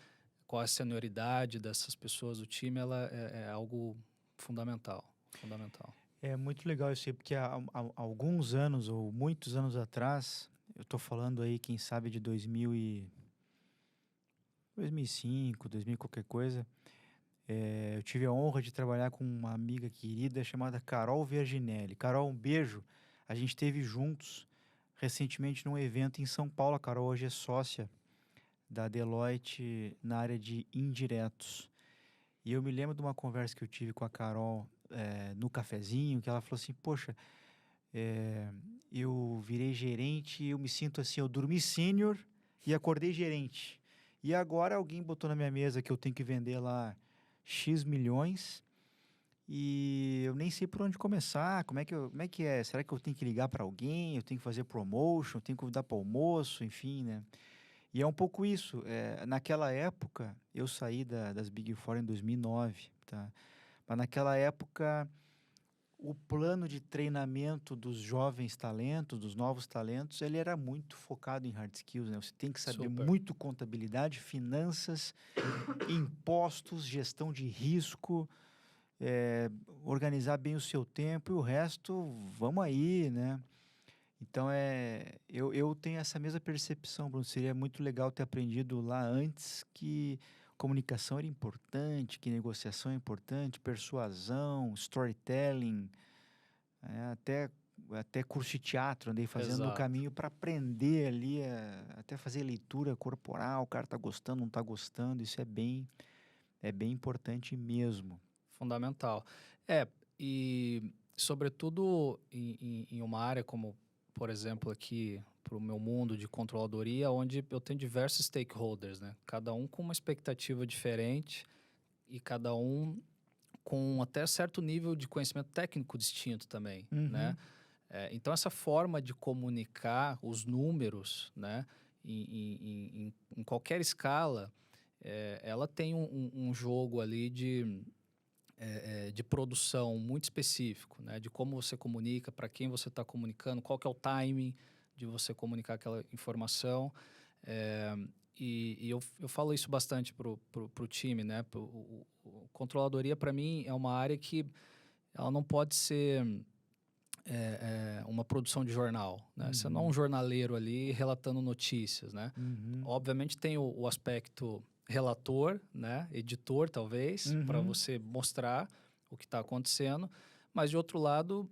[SPEAKER 2] Qual é a senioridade dessas pessoas do time, ela é algo fundamental, fundamental.
[SPEAKER 1] É muito legal isso aí, porque há alguns anos, ou muitos anos atrás, eu tô falando aí, quem sabe, de 2005, 2000 qualquer coisa, eu tive a honra de trabalhar com uma amiga querida chamada Carol Verginelli. Carol, um beijo. A gente esteve juntos recentemente num evento em São Paulo. A Carol hoje é sócia da Deloitte na área de indiretos. E eu me lembro de uma conversa que eu tive com a Carol no cafezinho, que ela falou assim, poxa, eu virei gerente, eu me sinto assim, eu dormi sênior e acordei gerente. E agora alguém botou na minha mesa que eu tenho que vender lá X milhões e eu nem sei por onde começar, como é que é? Será que eu tenho que ligar para alguém? Eu tenho que fazer promotion? Eu tenho que convidar para almoço? Enfim, né? E é um pouco isso. Naquela época, eu saí das Big Four em 2009, tá? Mas naquela época, o plano de treinamento dos jovens talentos, dos novos talentos, ele era muito focado em hard skills, né? Você tem que saber
[SPEAKER 2] Super.
[SPEAKER 1] muito contabilidade, finanças, impostos, gestão de risco, organizar bem o seu tempo e o resto, vamos aí, né? Então, eu tenho essa mesma percepção, Bruno. Seria muito legal ter aprendido lá antes que comunicação era importante, que negociação é importante, persuasão, storytelling, até curso de teatro andei fazendo no
[SPEAKER 2] Exato.
[SPEAKER 1] caminho para aprender ali, até fazer leitura corporal, o cara está gostando, não está gostando, isso é bem importante mesmo.
[SPEAKER 2] Fundamental. E sobretudo em uma área como, por exemplo, aqui para o meu mundo de controladoria, onde eu tenho diversos stakeholders, né? Cada um com uma expectativa diferente e cada um com até certo nível de conhecimento técnico distinto também, né? Então, essa forma de comunicar os números, né, em qualquer escala, ela tem um jogo ali de produção muito específico, né? De como você comunica, para quem você está comunicando, qual que é o timing de você comunicar aquela informação. E eu falo isso bastante pro time, né? Controladoria, para mim, é uma área que ela não pode ser uma produção de jornal, né? Você não é um jornaleiro ali relatando notícias, né? Obviamente tem o aspecto relator, né? Editor, talvez, para você mostrar o que está acontecendo. Mas, de outro lado,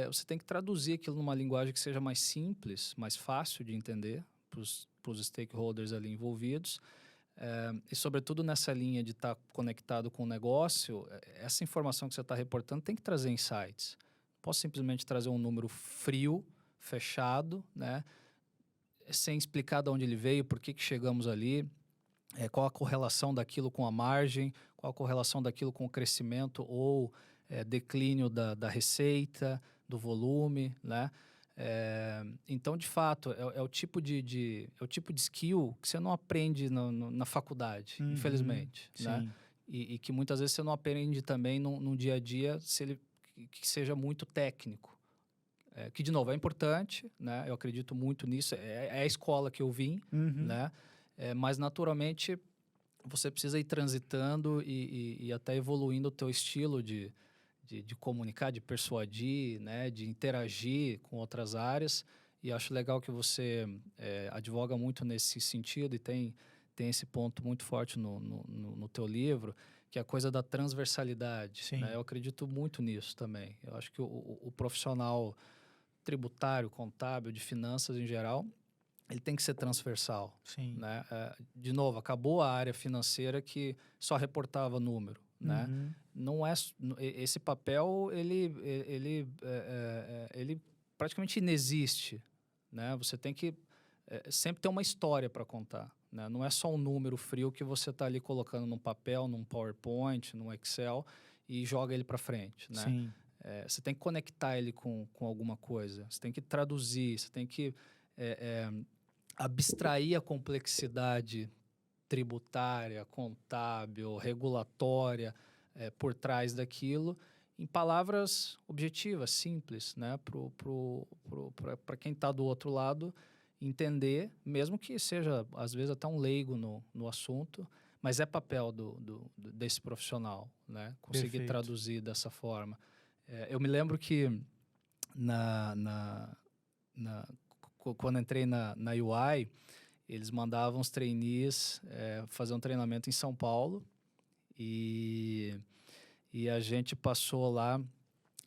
[SPEAKER 2] você tem que traduzir aquilo numa linguagem que seja mais simples, mais fácil de entender para os stakeholders ali envolvidos. E, sobretudo, nessa linha de estar conectado com o negócio, essa informação que você está reportando tem que trazer insights. Posso simplesmente trazer um número frio, fechado, né? Sem explicar de onde ele veio, por que chegamos ali, qual a correlação daquilo com a margem, qual a correlação daquilo com o crescimento ou declínio da receita, do volume, né? Então, de fato, é o tipo de skill que você não aprende na faculdade, infelizmente, né? E que muitas vezes você não aprende também no dia a dia, se ele que seja muito técnico. Que, de novo, é importante, né? Eu acredito muito nisso, é a escola que eu vim, né? Mas, naturalmente, você precisa ir transitando e até evoluindo o teu estilo de comunicar, de persuadir, né? De interagir com outras áreas. E acho legal que você advoga muito nesse sentido e tem esse ponto muito forte no teu livro, que é a coisa da transversalidade. Né? Eu acredito muito nisso também. Eu acho que o profissional tributário, contábil, de finanças em geral, ele tem que ser transversal.
[SPEAKER 1] Sim.
[SPEAKER 2] Né? De novo, acabou a área financeira que só reportava número. Né?
[SPEAKER 1] Uhum.
[SPEAKER 2] Não é esse papel ele praticamente inexiste. Né? Você tem que sempre ter uma história para contar. Né? Não é só um número frio que você está ali colocando num papel, num PowerPoint, num Excel e joga ele para frente. Né?
[SPEAKER 1] Sim.
[SPEAKER 2] Você tem que conectar ele com alguma coisa. Você tem que traduzir, você tem que abstrair a complexidade tributária, contábil, regulatória por trás daquilo em palavras objetivas, simples, né? Para quem está do outro lado entender, mesmo que seja, às vezes, até um leigo no assunto, mas é papel desse profissional, né? Conseguir
[SPEAKER 1] Perfeito.
[SPEAKER 2] traduzir dessa forma. Eu me lembro que quando entrei na UI, eles mandavam os trainees fazer um treinamento em São Paulo e a gente passou lá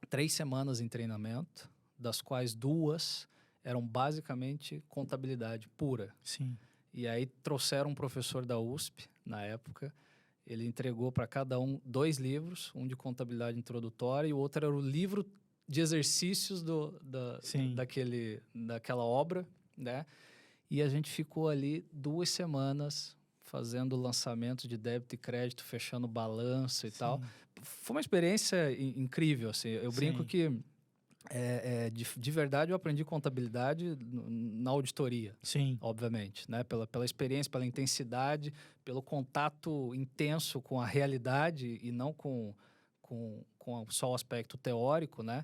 [SPEAKER 2] 3 semanas em treinamento, das quais 2 eram basicamente contabilidade pura.
[SPEAKER 1] Sim.
[SPEAKER 2] E aí trouxeram um professor da USP, na época, ele entregou para cada um 2 livros, um de contabilidade introdutória e o outro era o livro de exercícios daquela obra, né? E a gente ficou ali 2 semanas fazendo lançamento de débito e crédito, fechando balanço e tal. Foi uma experiência incrível, assim. Eu brinco que de verdade eu aprendi contabilidade na auditoria.
[SPEAKER 1] Sim.
[SPEAKER 2] Obviamente, né? Pela experiência, pela intensidade, pelo contato intenso com a realidade e não com só o aspecto teórico, né?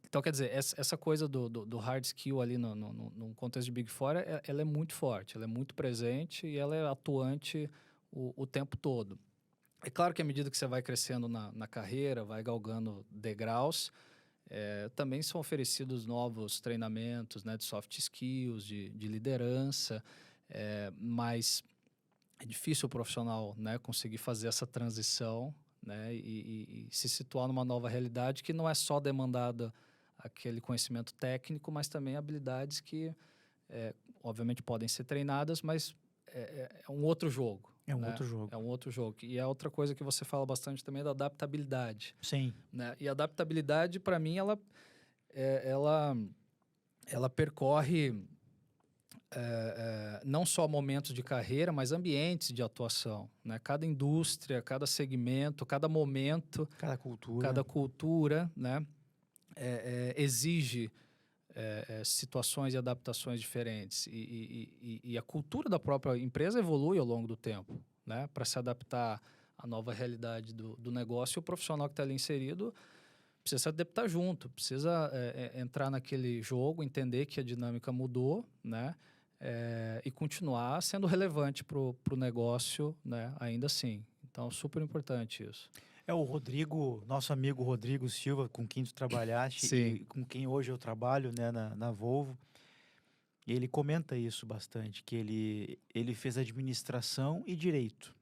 [SPEAKER 2] Então, quer dizer, essa coisa do hard skill ali no contexto de Big Four, ela é muito forte, ela é muito presente e ela é atuante o tempo todo. É claro que à medida que você vai crescendo na carreira, vai galgando degraus, também são oferecidos novos treinamentos, né, de soft skills, de liderança, mas é difícil o profissional, né, conseguir fazer essa transição, né, e se situar numa nova realidade que não é só demandada aquele conhecimento técnico, mas também habilidades que, obviamente, podem ser treinadas, mas é um outro jogo.
[SPEAKER 1] É um
[SPEAKER 2] né?
[SPEAKER 1] outro jogo.
[SPEAKER 2] É um outro jogo. E é outra coisa que você fala bastante também da adaptabilidade.
[SPEAKER 1] Sim.
[SPEAKER 2] Né? E a adaptabilidade, para mim, ela percorre não só momentos de carreira, mas ambientes de atuação. Né? Cada indústria, cada segmento, cada momento, cada cultura, né? Exige situações e adaptações diferentes. E a cultura da própria empresa evolui ao longo do tempo, né? Para se adaptar à nova realidade do negócio. O profissional que está ali inserido precisa se adaptar junto, precisa entrar naquele jogo, entender que a dinâmica mudou, né? E continuar sendo relevante para o negócio, né? Ainda assim. Então, super importante isso.
[SPEAKER 1] O Rodrigo, nosso amigo Rodrigo Silva, com quem tu trabalhaste
[SPEAKER 2] Sim.
[SPEAKER 1] e com quem hoje eu trabalho, né, na Volvo, ele comenta isso bastante, que ele fez administração e direito.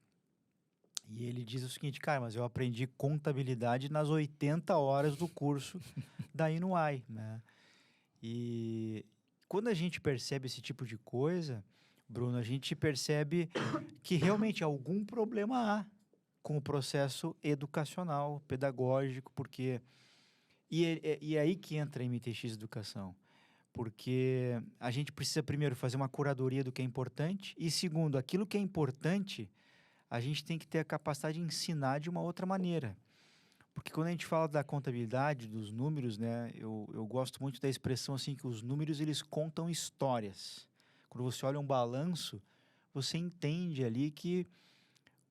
[SPEAKER 1] E ele diz o seguinte, cara, mas eu aprendi contabilidade nas 80 horas do curso da Inuai, né? E quando a gente percebe esse tipo de coisa, Bruno, a gente percebe que realmente algum problema há com o processo educacional, pedagógico, porque... E é aí que entra a MTX Educação. Porque a gente precisa, primeiro, fazer uma curadoria do que é importante e, segundo, aquilo que é importante, a gente tem que ter a capacidade de ensinar de uma outra maneira. Porque quando a gente fala da contabilidade, dos números, né, eu gosto muito da expressão assim, que os números, eles contam histórias. Quando você olha um balanço, você entende ali que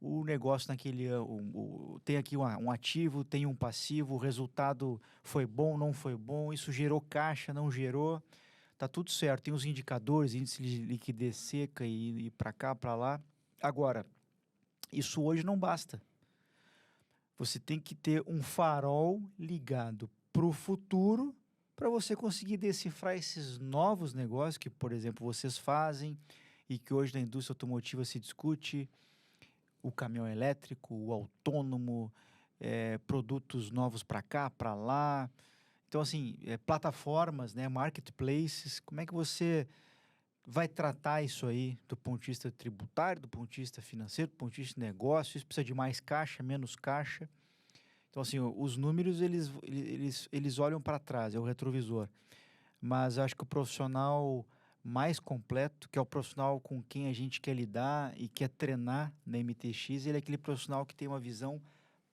[SPEAKER 1] o negócio naquele tem aqui um ativo, tem um passivo, o resultado foi bom, não foi bom, isso gerou caixa, não gerou, tá tudo certo. Tem os indicadores, índice de liquidez seca e para cá, para lá. Agora, isso hoje não basta. Você tem que ter um farol ligado para o futuro para você conseguir decifrar esses novos negócios que, por exemplo, vocês fazem e que hoje na indústria automotiva se discute, o caminhão elétrico, o autônomo, produtos novos para cá, para lá. Então, assim, plataformas, né, marketplaces, como é que você vai tratar isso aí do ponto de vista tributário, do ponto de vista financeiro, do ponto de vista de negócio? Isso precisa de mais caixa, menos caixa? Então, assim, os números, eles olham para trás, é o retrovisor. Mas acho que o profissional mais completo, que é o profissional com quem a gente quer lidar e quer treinar na MTX, ele é aquele profissional que tem uma visão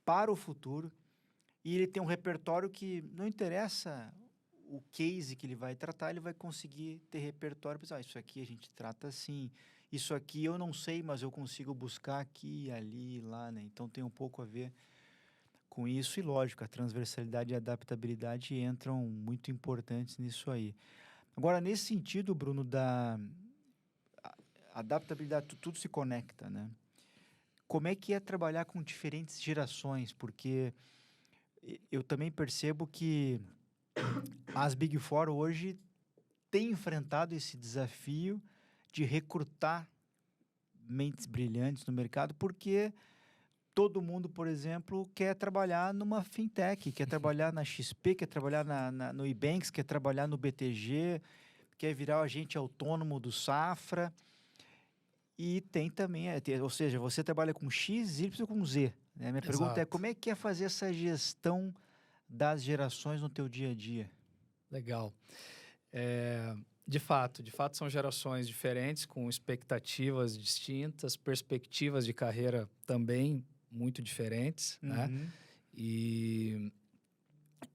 [SPEAKER 1] para o futuro e ele tem um repertório que não interessa o case que ele vai tratar, ele vai conseguir ter repertório para isso aqui a gente trata assim, isso aqui eu não sei, mas eu consigo buscar aqui, ali, lá, né? Então tem um pouco a ver com isso e, lógico, a transversalidade e a adaptabilidade entram muito importantes nisso aí. Agora, nesse sentido, Bruno, da adaptabilidade, tudo se conecta, né? Como é que é trabalhar com diferentes gerações? Porque eu também percebo que as Big Four hoje têm enfrentado esse desafio de recrutar mentes brilhantes no mercado, porque todo mundo, por exemplo, quer trabalhar numa fintech, quer trabalhar na XP, quer trabalhar no Ebanks, quer trabalhar no BTG, quer virar o agente autônomo do Safra. E tem também, ou seja, você trabalha com X, Y ou com Z. Né? Minha pergunta é,
[SPEAKER 2] Exato.
[SPEAKER 1] como é que é fazer essa gestão das gerações no teu dia a dia?
[SPEAKER 2] Legal. De fato são gerações diferentes, com expectativas distintas, perspectivas de carreira também muito diferentes, né?
[SPEAKER 1] Uhum.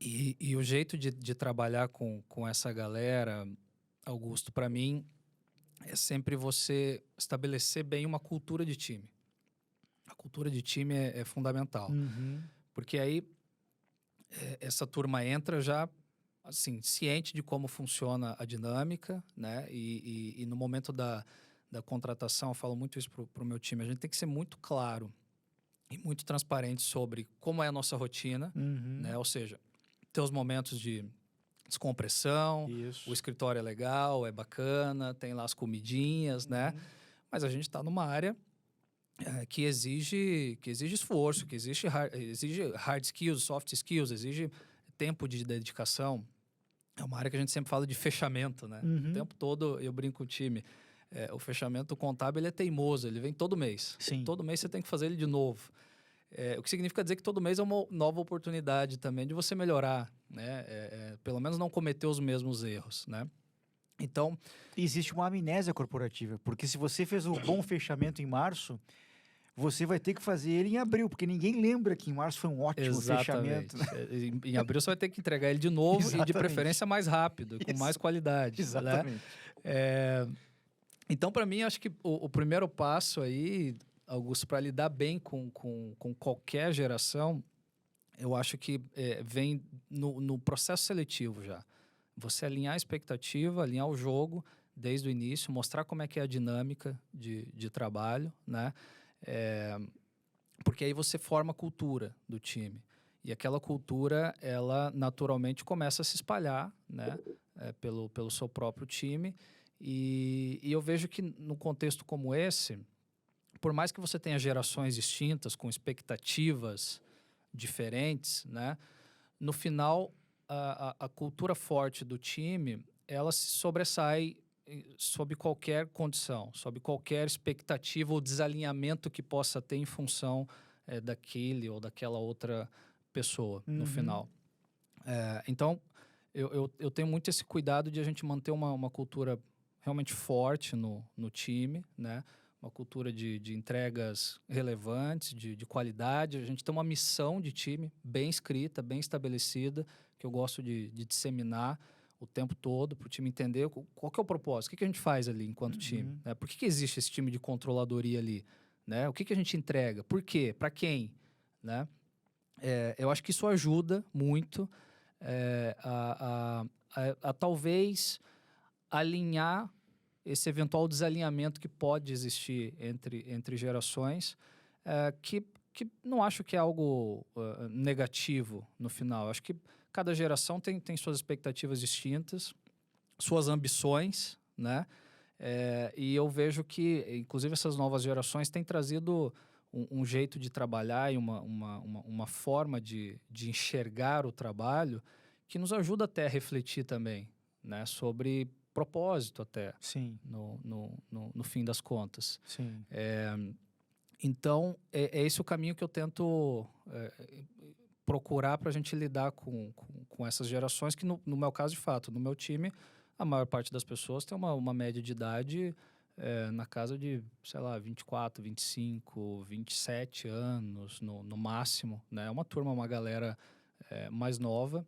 [SPEAKER 2] E o jeito de trabalhar com essa galera, Augusto, para mim, é sempre você estabelecer bem uma cultura de time. A cultura de time é fundamental.
[SPEAKER 1] Uhum.
[SPEAKER 2] Porque aí essa turma entra já assim, ciente de como funciona a dinâmica, né? E no momento da contratação, eu falo muito isso pro meu time, a gente tem que ser muito claro e muito transparente sobre como é a nossa rotina,
[SPEAKER 1] Uhum.
[SPEAKER 2] né? Ou seja, ter os momentos de descompressão,
[SPEAKER 1] Isso.
[SPEAKER 2] o escritório é legal, é bacana, tem lá as comidinhas, né? Mas a gente está numa área que exige esforço, que exige hard skills, soft skills, exige tempo de dedicação. É uma área que a gente sempre fala de fechamento, né?
[SPEAKER 1] Uhum.
[SPEAKER 2] O tempo todo eu brinco com o time. O fechamento contábil ele é teimoso, ele vem todo mês.
[SPEAKER 1] Sim.
[SPEAKER 2] Todo mês você tem que fazer ele de novo. O que significa dizer que todo mês é uma nova oportunidade também de você melhorar, né? Pelo menos não cometer os mesmos erros, né? Então,
[SPEAKER 1] existe uma amnésia corporativa, porque se você fez um bom fechamento em março, você vai ter que fazer ele em abril, porque ninguém lembra que em março foi um ótimo fechamento. Né?
[SPEAKER 2] Em abril você vai ter que entregar ele de novo
[SPEAKER 1] Exatamente.
[SPEAKER 2] e de preferência mais rápido, com mais qualidade.
[SPEAKER 1] Exatamente.
[SPEAKER 2] Né? Então, para mim, acho que o primeiro passo aí, Augusto, para lidar bem com qualquer geração, eu acho que vem no processo seletivo já. Você alinhar a expectativa, alinhar o jogo desde o início, mostrar como é que é a dinâmica de trabalho, né? Porque aí você forma a cultura do time. E aquela cultura, ela naturalmente começa a se espalhar, né? Pelo seu próprio time. E eu vejo que num contexto como esse, por mais que você tenha gerações distintas, com expectativas diferentes, né? No final, a cultura forte do time, ela se sobressai sob qualquer condição, sob qualquer expectativa ou desalinhamento que possa ter em função daquele ou daquela outra pessoa no final. Então, eu tenho muito esse cuidado de a gente manter uma cultura realmente forte no time, né? Uma cultura de entregas relevantes, de qualidade. A gente tem uma missão de time bem escrita, bem estabelecida, que eu gosto de disseminar o tempo todo para o time entender qual que é o propósito, o que a gente faz ali enquanto time. Né? Por que existe esse time de controladoria ali? Né? O que a gente entrega? Por quê? Para quem? Né? Eu acho que isso ajuda muito a talvez alinhar esse eventual desalinhamento que pode existir entre gerações, que não acho que é algo negativo no final. Acho que cada geração tem suas expectativas distintas, suas ambições, né? E eu vejo que, inclusive, essas novas gerações têm trazido um jeito de trabalhar e uma forma de enxergar o trabalho que nos ajuda até a refletir também, né? Sobre propósito até,
[SPEAKER 1] Sim,
[SPEAKER 2] no fim das contas.
[SPEAKER 1] sim.
[SPEAKER 2] Então, é esse o caminho que eu tento procurar para a gente lidar com essas gerações, que no meu caso, de fato, no meu time, a maior parte das pessoas tem uma média de idade na casa de, sei lá, 24, 25, 27 anos, no máximo, né? É uma turma, uma galera mais nova.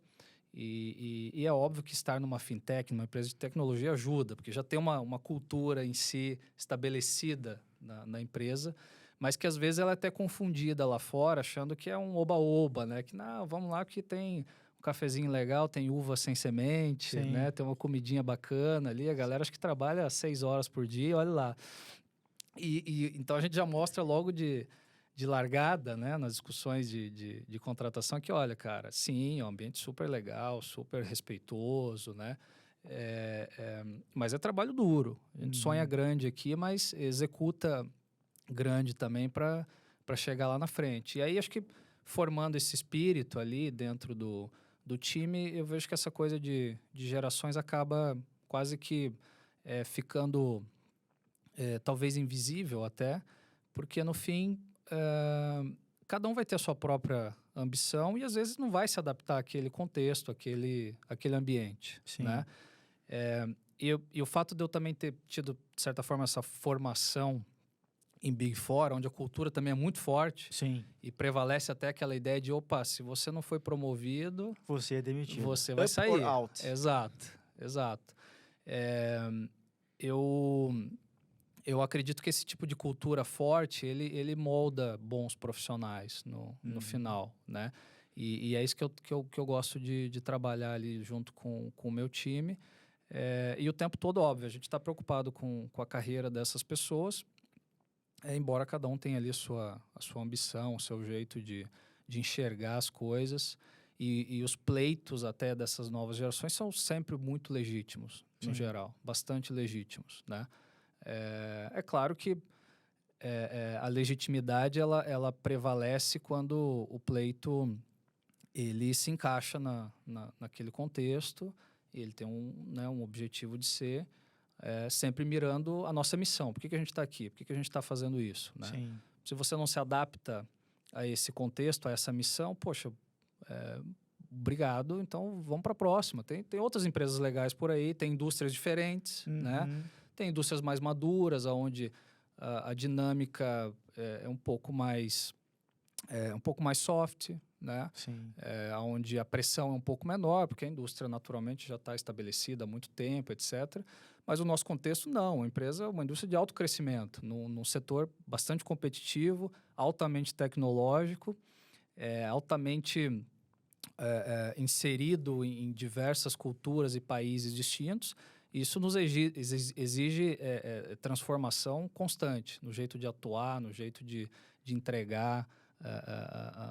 [SPEAKER 2] E é óbvio que estar numa fintech, numa empresa de tecnologia, ajuda, porque já tem uma cultura em si estabelecida na empresa, mas que às vezes ela é até confundida lá fora, achando que é um oba-oba, né? Que não, vamos lá que tem um cafezinho legal, tem uva sem semente,
[SPEAKER 1] Sim.
[SPEAKER 2] né? Tem uma comidinha bacana ali. A galera acho que trabalha 6 horas por dia, olha lá. Então a gente já mostra logo de largada, né, nas discussões de contratação, que olha, cara, sim, é um ambiente super legal, super respeitoso, né? Mas é trabalho duro. A gente sonha grande aqui, mas executa grande também para chegar lá na frente. E aí acho que formando esse espírito ali dentro do time, eu vejo que essa coisa de gerações acaba quase que ficando talvez invisível até, porque no fim cada um vai ter a sua própria ambição e às vezes não vai se adaptar àquele contexto, àquele ambiente,
[SPEAKER 1] Sim.
[SPEAKER 2] né? E o fato de eu também ter tido, de certa forma, essa formação em Big Four, onde a cultura também é muito forte.
[SPEAKER 1] Sim.
[SPEAKER 2] E prevalece até aquela ideia de, opa, se você não foi promovido,
[SPEAKER 1] Você é demitido.
[SPEAKER 2] você vai
[SPEAKER 1] Up
[SPEAKER 2] sair.
[SPEAKER 1] or out.
[SPEAKER 2] Exato. Eu acredito que esse tipo de cultura forte, ele molda bons profissionais no final, né? E é isso que eu gosto de trabalhar ali junto com o meu time. E o tempo todo, óbvio, a gente está preocupado com a carreira dessas pessoas, embora cada um tenha ali a sua ambição, o seu jeito de enxergar as coisas. E os pleitos até dessas novas gerações são sempre muito legítimos, no geral. Bastante legítimos, né? É claro que a legitimidade ela prevalece quando o pleito ele se encaixa naquele contexto, e ele tem um objetivo de ser sempre mirando a nossa missão. Por que a gente está aqui? Por que a gente está fazendo isso? Né?
[SPEAKER 1] Sim.
[SPEAKER 2] Se você não se adapta a esse contexto, a essa missão, poxa, obrigado, então vamos para a próxima. Tem outras empresas legais por aí, tem indústrias diferentes, né? Tem indústrias mais maduras, onde a dinâmica é um pouco mais soft, né?
[SPEAKER 1] Sim.
[SPEAKER 2] Onde a pressão é um pouco menor, porque a indústria naturalmente já está estabelecida há muito tempo, etc. Mas o nosso contexto não. A empresa é uma indústria de alto crescimento, num setor bastante competitivo, altamente tecnológico, altamente inserido em diversas culturas e países distintos. Isso nos exige transformação constante no jeito de atuar, no jeito de entregar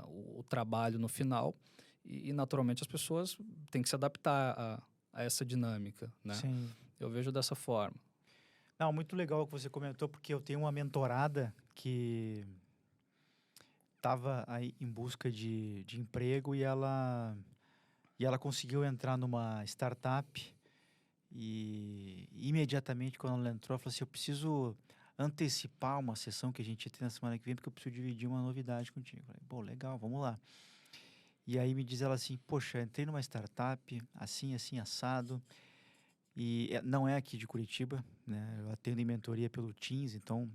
[SPEAKER 2] o trabalho no final. E, naturalmente, as pessoas têm que se adaptar a essa dinâmica, né?
[SPEAKER 1] Sim.
[SPEAKER 2] Eu vejo dessa forma.
[SPEAKER 1] Não, muito legal o que você comentou, porque eu tenho uma mentorada que estava aí em busca de emprego e ela conseguiu entrar numa startup e imediatamente quando ela entrou, ela falou assim, eu preciso antecipar uma sessão que a gente tem na semana que vem porque eu preciso dividir uma novidade contigo. Eu falei, pô, legal, vamos lá. E aí me diz ela assim, poxa, entrei numa startup, assim, assado, e não é aqui de Curitiba, né? Eu atendo em mentoria pelo Teams, então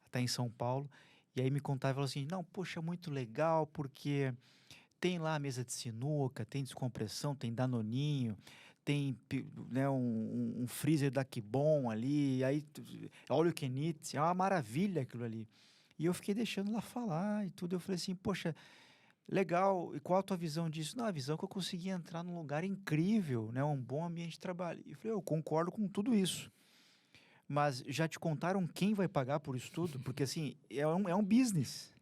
[SPEAKER 1] está em São Paulo. E aí me contava, falou assim, não, poxa, muito legal, porque tem lá a mesa de sinuca, tem descompressão, tem danoninho, tem, né, um freezer da Kibon ali, aí all you can eat, é uma maravilha aquilo ali. E eu fiquei deixando ela falar e tudo, eu falei assim, poxa, legal, e qual a tua visão disso? Não, a visão é que eu consegui entrar num lugar incrível, né, um bom ambiente de trabalho. E eu falei, eu concordo com tudo isso. Mas já te contaram quem vai pagar por isso tudo? Porque, assim, é um business.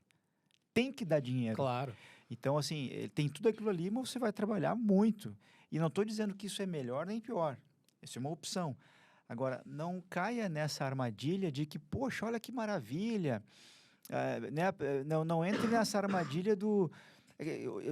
[SPEAKER 1] Tem que dar dinheiro.
[SPEAKER 2] Claro.
[SPEAKER 1] Então, assim, tem tudo aquilo ali, mas você vai trabalhar muito. E não estou dizendo que isso é melhor nem pior. Isso é uma opção. Agora, não caia nessa armadilha de que, poxa, olha que maravilha. Né? Não entre nessa armadilha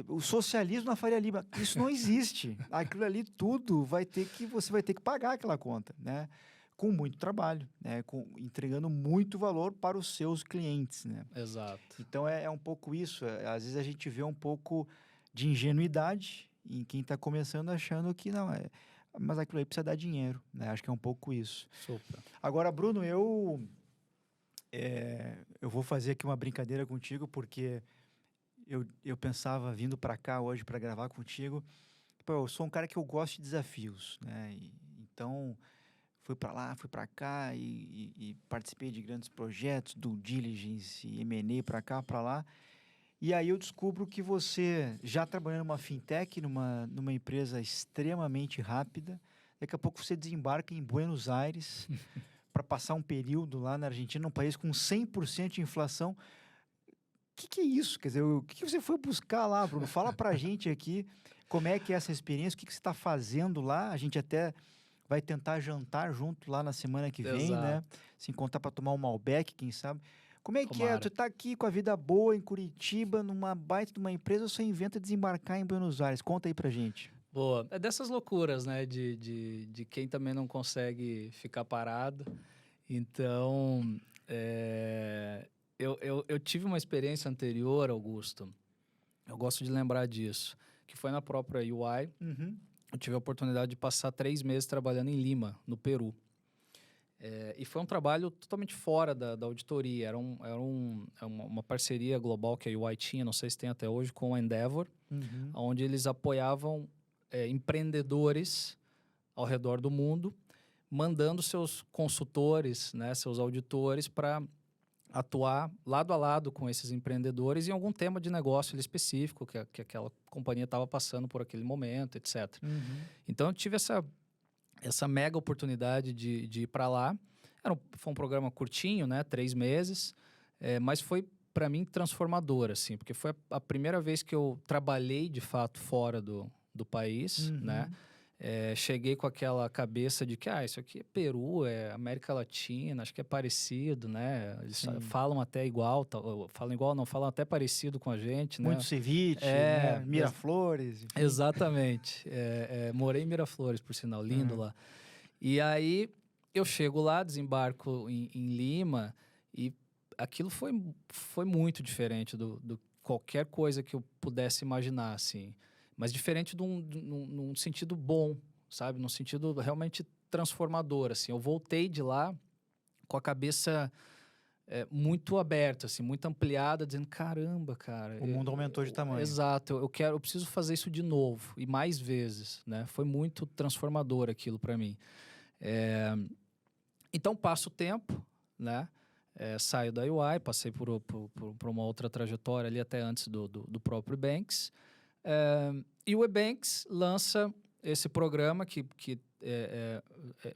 [SPEAKER 1] O socialismo na Faria Lima, isso não existe. Aquilo ali tudo você vai ter que pagar aquela conta, né? Com muito trabalho, né? Entregando muito valor para os seus clientes, né?
[SPEAKER 2] Exato.
[SPEAKER 1] Então é um pouco isso. Às vezes a gente vê um pouco de ingenuidade em quem está começando achando que não é. Mas aquilo aí precisa dar dinheiro, né? Acho que é um pouco isso.
[SPEAKER 2] Super.
[SPEAKER 1] Agora, Bruno, eu vou fazer aqui uma brincadeira contigo, porque eu pensava, vindo para cá hoje para gravar contigo, pô, eu sou um cara que eu gosto de desafios, né? Então, fui para lá, fui para cá e participei de grandes projetos, due diligence, M&A para cá, para lá. E aí eu descubro que você já trabalhando numa fintech, numa empresa extremamente rápida, daqui a pouco você desembarca em Buenos Aires para passar um período lá na Argentina, num país com 100% de inflação. O que é isso? Quer dizer, o que você foi buscar lá, Bruno? Fala pra gente aqui como é que é essa experiência, o que você está fazendo lá. A gente até vai tentar jantar junto lá na semana que vem, né?
[SPEAKER 2] Exato.
[SPEAKER 1] Se encontrar para tomar um Malbec, quem sabe. Como é que é?
[SPEAKER 2] Tomara.
[SPEAKER 1] Tu tá aqui com a vida boa em Curitiba, numa baita de uma empresa, você inventa desembarcar em Buenos Aires. Conta aí pra gente.
[SPEAKER 2] Boa. É dessas loucuras, né? De quem também não consegue ficar parado. Então, eu tive uma experiência anterior, Augusto. Eu gosto de lembrar disso. Que foi na própria UI.
[SPEAKER 1] Uhum.
[SPEAKER 2] Eu tive a oportunidade de passar 3 meses trabalhando em Lima, no Peru. E foi um trabalho totalmente fora da auditoria. Era uma parceria global que a UI tinha, não sei se tem até hoje, com a Endeavor, onde eles apoiavam empreendedores ao redor do mundo, mandando seus consultores, né, seus auditores, para atuar lado a lado com esses empreendedores em algum tema de negócio específico que aquela companhia estava passando por aquele momento, etc. Então, eu tive essa mega oportunidade de ir para lá. Foi um programa curtinho, né? 3 meses, mas foi, para mim, transformador, assim, porque foi a primeira vez que eu trabalhei, de fato, fora do país, né? Cheguei com aquela cabeça de que isso aqui é Peru, é América Latina, acho que é parecido, né? Eles falam até igual, falam igual, não, falam até parecido com a gente, né?
[SPEAKER 1] Muito ceviche, né? Miraflores. Enfim.
[SPEAKER 2] Exatamente. Morei em Miraflores, por sinal, lindo lá. E aí eu chego lá, desembarco em Lima e aquilo foi muito diferente do qualquer coisa que eu pudesse imaginar, assim. Mas diferente num sentido bom, sabe? Num sentido realmente transformador, assim. Eu voltei de lá com a cabeça muito aberta, assim, muito ampliada, dizendo, caramba, cara...
[SPEAKER 1] O mundo aumentou de tamanho.
[SPEAKER 2] Exato. Eu preciso fazer isso de novo, e mais vezes, né? Foi muito transformador aquilo para mim. Então, passo o tempo, né? Saio da UI, passei por uma outra trajetória ali até antes do próprio Banks. E o eBanks lança esse programa que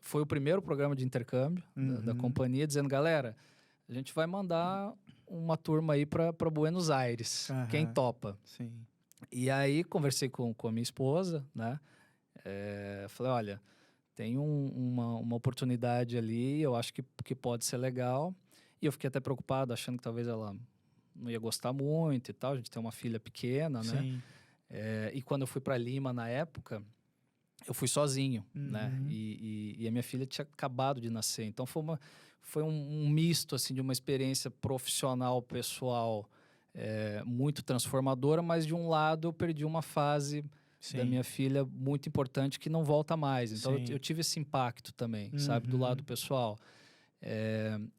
[SPEAKER 2] foi o primeiro programa de intercâmbio da companhia, dizendo, galera, a gente vai mandar uma turma aí para Buenos Aires. Quem topa?
[SPEAKER 1] Sim.
[SPEAKER 2] E aí, conversei com a minha esposa, né? Falei, olha, tem uma oportunidade ali, eu acho que pode ser legal. E eu fiquei até preocupado, achando que talvez ela não ia gostar muito e tal. A gente tem uma filha pequena, né?
[SPEAKER 1] Sim.
[SPEAKER 2] E quando eu fui para Lima, na época, eu fui sozinho, né? E a minha filha tinha acabado de nascer. Então, foi um misto, assim, de uma experiência profissional, pessoal, muito transformadora, mas, de um lado, eu perdi uma fase da minha filha muito importante que não volta mais. Então, eu tive esse impacto também, sabe? Do lado pessoal.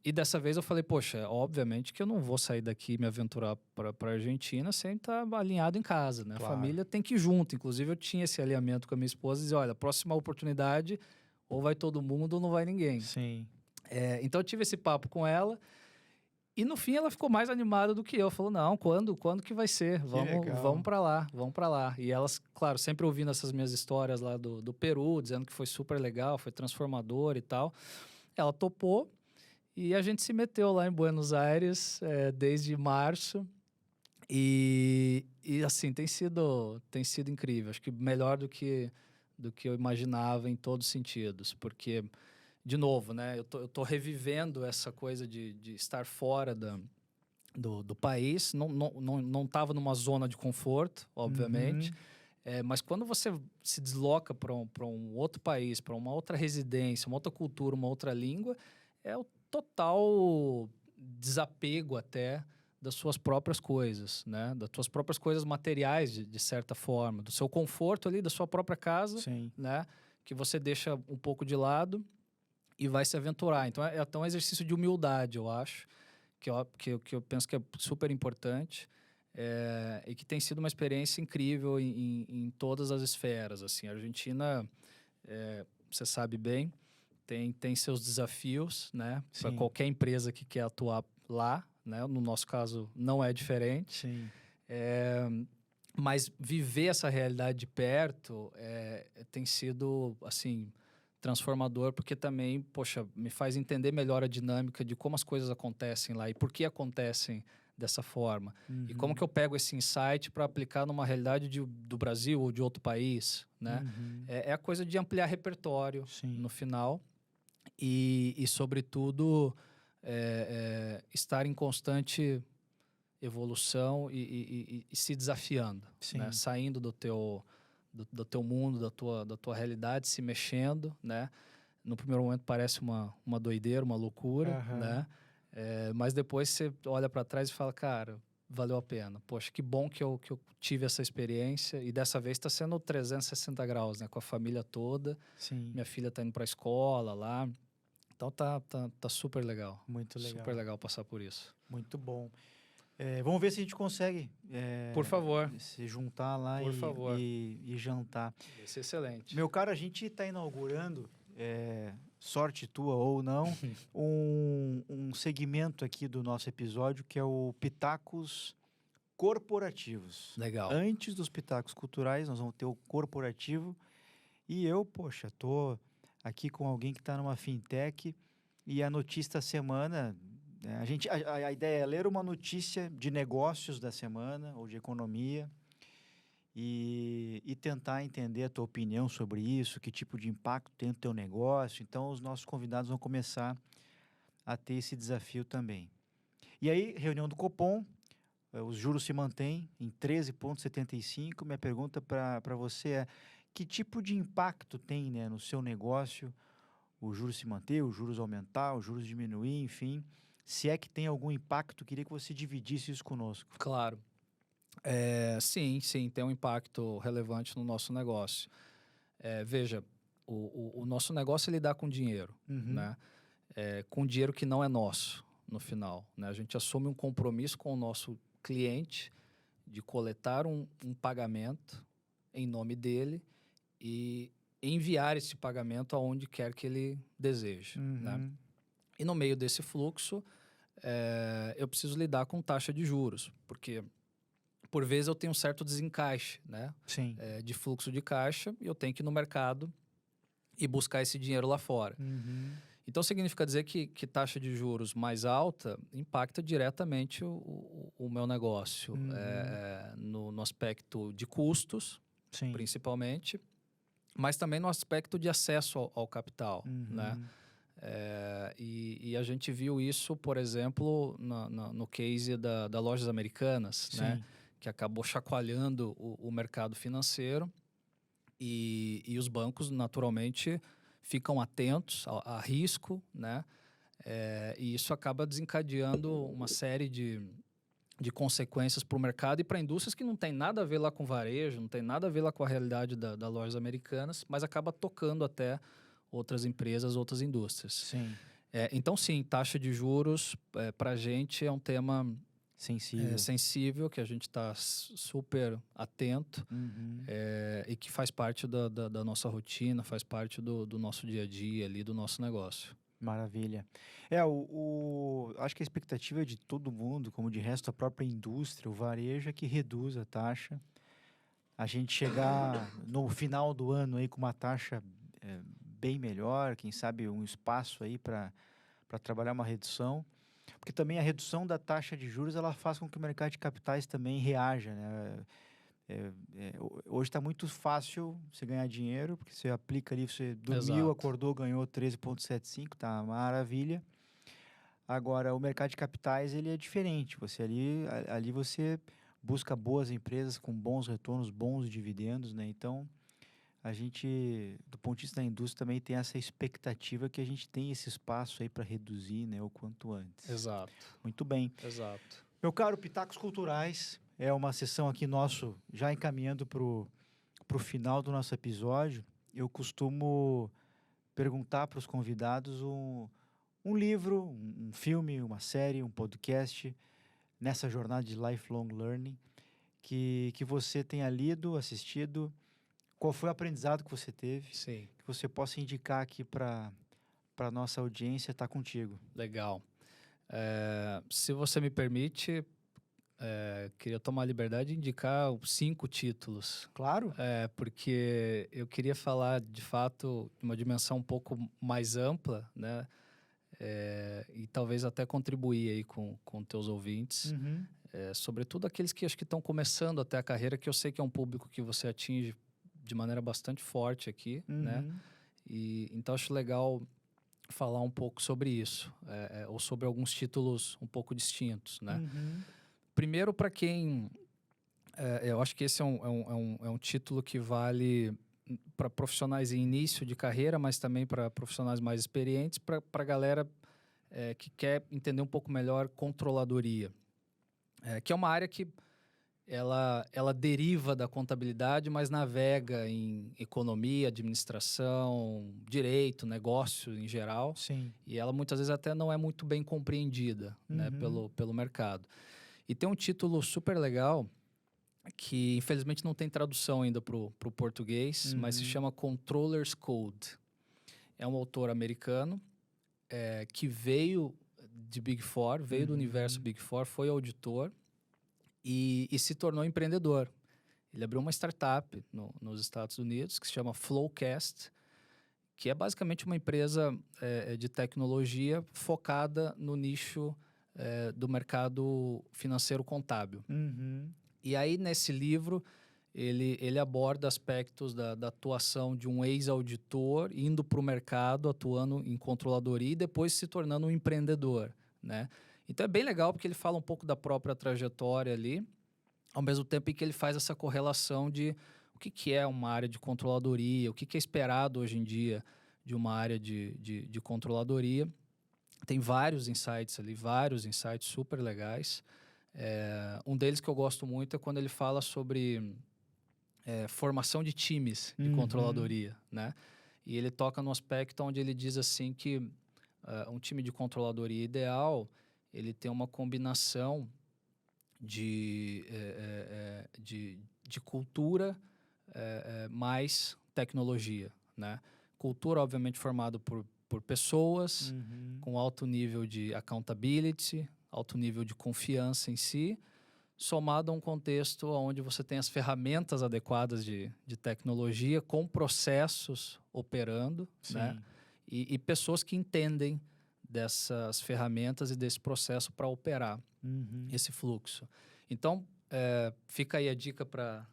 [SPEAKER 2] E dessa vez eu falei, poxa, obviamente que eu não vou sair daqui e me aventurar para a Argentina sem estar alinhado em casa, né?
[SPEAKER 1] Claro.
[SPEAKER 2] A família tem que ir junto. Inclusive, eu tinha esse alinhamento com a minha esposa e dizia, olha, próxima oportunidade, ou vai todo mundo ou não vai ninguém.
[SPEAKER 1] Sim.
[SPEAKER 2] Então, eu tive esse papo com ela e, no fim, ela ficou mais animada do que eu. Falou, não, quando que vai ser? Vamos para lá, vamos para lá. E elas, claro, sempre ouvindo essas minhas histórias lá do Peru, dizendo que foi super legal, foi transformador e tal. Ela topou e a gente se meteu lá em Buenos Aires desde março e assim, tem sido incrível. Acho que melhor do que eu imaginava em todos os sentidos, porque, de novo, né, eu tô revivendo essa coisa de estar fora do país. Não estava numa zona de conforto, obviamente. Mas quando você se desloca para um outro país, para uma outra residência, uma outra cultura, uma outra língua, é o total desapego até das suas próprias coisas, né? Das suas próprias coisas materiais, de certa forma. Do seu conforto ali, da sua própria casa,
[SPEAKER 1] Sim.
[SPEAKER 2] né? Que você deixa um pouco de lado e vai se aventurar. Então, é até um exercício de humildade, eu acho, que eu penso que é super importante. E que tem sido uma experiência incrível em todas as esferas. Assim, a Argentina, você sabe bem, tem seus desafios, né? Para
[SPEAKER 1] Sim.
[SPEAKER 2] qualquer empresa que quer atuar lá, né? No nosso caso, não é diferente.
[SPEAKER 1] Sim.
[SPEAKER 2] Mas viver essa realidade de perto tem sido, assim, transformador, porque também, poxa, me faz entender melhor a dinâmica de como as coisas acontecem lá e por que acontecem dessa forma. E como que eu pego esse insight para aplicar numa realidade do Brasil ou de outro país, né? É a coisa de ampliar repertório no final e sobretudo, estar em constante evolução e se desafiando, né? Saindo do teu mundo, da tua realidade, se mexendo, né? No primeiro momento parece uma doideira, uma loucura, né? Mas depois você olha para trás e fala, cara, valeu a pena. Poxa, que bom que eu tive essa experiência e dessa vez está sendo 360 graus, né? Com a família toda.
[SPEAKER 1] Sim.
[SPEAKER 2] Minha filha está indo para a escola lá. Então tá super legal.
[SPEAKER 1] Muito legal.
[SPEAKER 2] Super legal passar por isso.
[SPEAKER 1] Muito bom. Vamos ver se a gente consegue
[SPEAKER 2] por favor,
[SPEAKER 1] se juntar lá e jantar.
[SPEAKER 2] Vai ser excelente.
[SPEAKER 1] Meu caro, a gente está inaugurando, sorte tua ou não, um segmento aqui do nosso episódio que é o Pitacos Corporativos.
[SPEAKER 2] Legal.
[SPEAKER 1] Antes dos Pitacos Culturais, nós vamos ter o corporativo. E eu, poxa, tô aqui com alguém que está numa fintech e a notícia da semana... A ideia é ler uma notícia de negócios da semana ou de economia e tentar entender a tua opinião sobre isso, que tipo de impacto tem no teu negócio. Então, os nossos convidados vão começar a ter esse desafio também. E aí, reunião do Copom, os juros se mantêm em 13,75. Minha pergunta para você é, que tipo de impacto tem, né, no seu negócio o juros se manter, os juros aumentar, os juros diminuir, enfim... Se é que tem algum impacto, queria que você dividisse isso conosco.
[SPEAKER 2] Claro. Sim, tem um impacto relevante no nosso negócio. Veja, o nosso negócio é lidar com dinheiro, né? Com dinheiro que não é nosso, no final, né? A gente assume um compromisso com o nosso cliente de coletar um pagamento em nome dele e enviar esse pagamento aonde quer que ele deseje, né? E no meio desse fluxo, eu preciso lidar com taxa de juros, porque por vezes eu tenho um certo desencaixe, né?
[SPEAKER 1] Sim.
[SPEAKER 2] De fluxo de caixa e eu tenho que ir no mercado e buscar esse dinheiro lá fora. Então significa dizer que taxa de juros mais alta impacta diretamente o meu negócio, no aspecto de custos,
[SPEAKER 1] Sim.
[SPEAKER 2] principalmente, mas também no aspecto de acesso ao capital, né? E a gente viu isso, por exemplo, no case da Lojas Americanas, né? Que acabou chacoalhando o mercado financeiro e os bancos, naturalmente, ficam atentos a risco, né? E isso acaba desencadeando uma série de consequências para o mercado e para indústrias que não tem nada a ver lá com varejo, não tem nada a ver lá com a realidade da Lojas Americanas, mas acaba tocando até outras empresas, outras indústrias.
[SPEAKER 1] Sim.
[SPEAKER 2] Então, sim, taxa de juros, para a gente, é um tema sensível, que a gente está super atento e que faz parte da nossa rotina, faz parte do nosso dia a dia ali, do nosso negócio.
[SPEAKER 1] Maravilha. Acho que a expectativa de todo mundo, como de resto a própria indústria, o varejo, é que reduz a taxa. A gente chegar no final do ano aí com uma taxa bem melhor, quem sabe um espaço aí para trabalhar uma redução, porque também a redução da taxa de juros ela faz com que o mercado de capitais também reaja, né? Hoje está muito fácil você ganhar dinheiro, porque você aplica ali, você dormiu, acordou, ganhou 13,75, tá maravilha. Agora, o mercado de capitais, ele é diferente. Você ali você busca boas empresas com bons retornos, bons dividendos, né? Então, a gente, do ponto de vista da indústria, também tem essa expectativa que a gente tem esse espaço aí para reduzir, né, o quanto antes.
[SPEAKER 2] Exato,
[SPEAKER 1] Muito bem.
[SPEAKER 2] exato.
[SPEAKER 1] Meu caro Pitacos Culturais, é uma sessão aqui nosso, já encaminhando para o final do nosso episódio. Eu costumo perguntar para os convidados um livro, um filme, uma série, um podcast, nessa jornada de lifelong learning, que você tenha lido, assistido, qual foi o aprendizado que você teve,
[SPEAKER 2] Sim,
[SPEAKER 1] que você possa indicar aqui para a nossa audiência, tá contigo.
[SPEAKER 2] legal. Se você me permite, queria tomar a liberdade de indicar os 5 títulos.
[SPEAKER 1] Claro.
[SPEAKER 2] Porque eu queria falar, de fato, de uma dimensão um pouco mais ampla, né? E talvez até contribuir aí com teus ouvintes.
[SPEAKER 1] Uhum.
[SPEAKER 2] Sobretudo aqueles que acho que estão começando até a carreira, que eu sei que é um público que você atinge de maneira bastante forte aqui, né?
[SPEAKER 1] Uhum.
[SPEAKER 2] E então acho legal falar um pouco sobre isso, ou sobre alguns títulos um pouco distintos, né?
[SPEAKER 1] Uhum.
[SPEAKER 2] Primeiro, para quem... eu acho que esse é um título que vale para profissionais em início de carreira, mas também para profissionais mais experientes, para a galera que quer entender um pouco melhor controladoria, que é uma área que ela deriva da contabilidade, mas navega em economia, administração, direito, negócio em geral.
[SPEAKER 1] Sim.
[SPEAKER 2] E ela muitas vezes até não é muito bem compreendida, né, pelo mercado. E tem um título super legal que infelizmente não tem tradução ainda para o português, mas se chama Controller's Code. É um autor americano que veio de Big Four, veio do universo Big Four, foi auditor e se tornou empreendedor. Ele abriu uma startup nos Estados Unidos que se chama Flowcast, que é basicamente uma empresa de tecnologia focada no nicho do mercado financeiro contábil.
[SPEAKER 1] Uhum.
[SPEAKER 2] E aí, nesse livro, ele aborda aspectos da atuação de um ex-auditor indo para o mercado, atuando em controladoria e depois se tornando um empreendedor, né? Então, é bem legal porque ele fala um pouco da própria trajetória ali, ao mesmo tempo em que ele faz essa correlação de o que é uma área de controladoria, o que é esperado hoje em dia de uma área de controladoria. Tem vários insights ali, vários insights super legais. Um deles que eu gosto muito é quando ele fala sobre formação de times de controladoria, né? E ele toca no aspecto onde ele diz assim que um time de controladoria ideal, ele tem uma combinação de cultura mais tecnologia, né? Cultura, obviamente, formada por pessoas com alto nível de accountability, alto nível de confiança em si, somado a um contexto onde você tem as ferramentas adequadas de tecnologia, com processos operando, né? E pessoas que entendem dessas ferramentas e desse processo para operar esse fluxo. Então, fica aí a dica para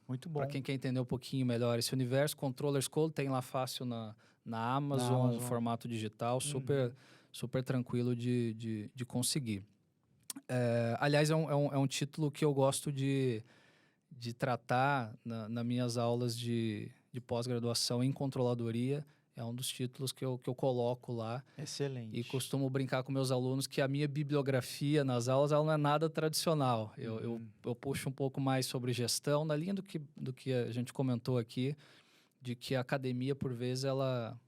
[SPEAKER 2] quem quer entender um pouquinho melhor esse universo. Controller's Code tem lá fácil na Amazon, formato digital, super tranquilo de conseguir. Aliás, é um título que eu gosto de tratar nas minhas aulas de pós-graduação em controladoria. É um dos títulos que eu coloco lá.
[SPEAKER 1] Excelente.
[SPEAKER 2] E costumo brincar com meus alunos que a minha bibliografia nas aulas ela não é nada tradicional. Eu puxo um pouco mais sobre gestão, na linha do que a gente comentou aqui, de que a academia, por vezes, ela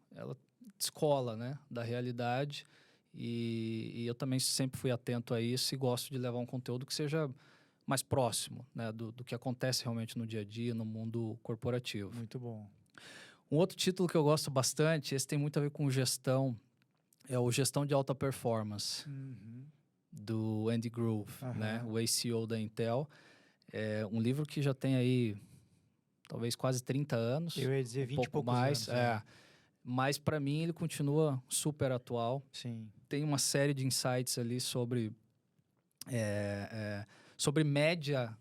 [SPEAKER 2] descola, né, da realidade. E eu também sempre fui atento a isso e gosto de levar um conteúdo que seja mais próximo, né, do que acontece realmente no dia a dia, no mundo corporativo.
[SPEAKER 1] Muito bom.
[SPEAKER 2] Um outro título que eu gosto bastante, esse tem muito a ver com gestão, é o Gestão de Alta Performance, do Andy Grove, né, o ACO da Intel. É um livro que já tem aí, talvez quase 30 anos.
[SPEAKER 1] Eu ia dizer 20
[SPEAKER 2] pouco
[SPEAKER 1] e poucos
[SPEAKER 2] mais,
[SPEAKER 1] anos.
[SPEAKER 2] Mas, para mim, ele continua super atual.
[SPEAKER 1] Sim.
[SPEAKER 2] Tem uma série de insights ali sobre média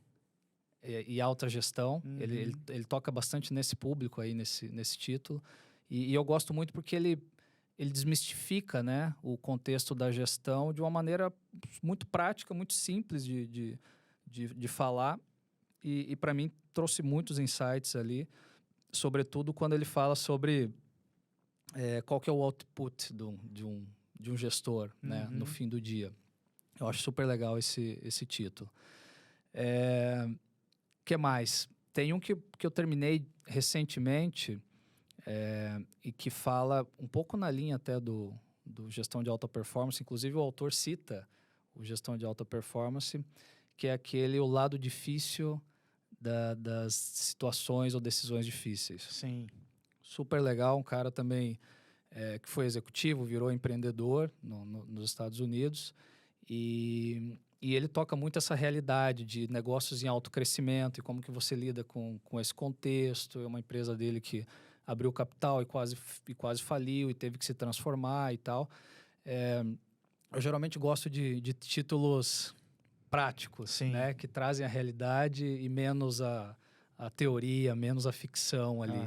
[SPEAKER 2] e alta gestão. Ele toca bastante nesse público aí, nesse título. E eu gosto muito porque ele ele desmistifica, né, o contexto da gestão de uma maneira muito prática, muito simples de falar. E para mim, trouxe muitos insights ali, sobretudo quando ele fala sobre qual que é o output de um gestor, né, no fim do dia. Eu acho super legal esse título. Que mais? Tem um que eu terminei recentemente e que fala um pouco na linha até do gestão de alta performance. Inclusive, o autor cita o gestão de alta performance, que é aquele o lado difícil das situações ou decisões difíceis.
[SPEAKER 1] Sim.
[SPEAKER 2] Super legal, um cara também que foi executivo, virou empreendedor nos Estados Unidos e ele toca muito essa realidade de negócios em alto crescimento e como que você lida com esse contexto. É uma empresa dele que abriu capital e quase faliu e teve que se transformar e tal. Eu geralmente gosto de títulos práticos,
[SPEAKER 1] Sim.
[SPEAKER 2] né? Que trazem a realidade e menos a teoria, menos a ficção ali.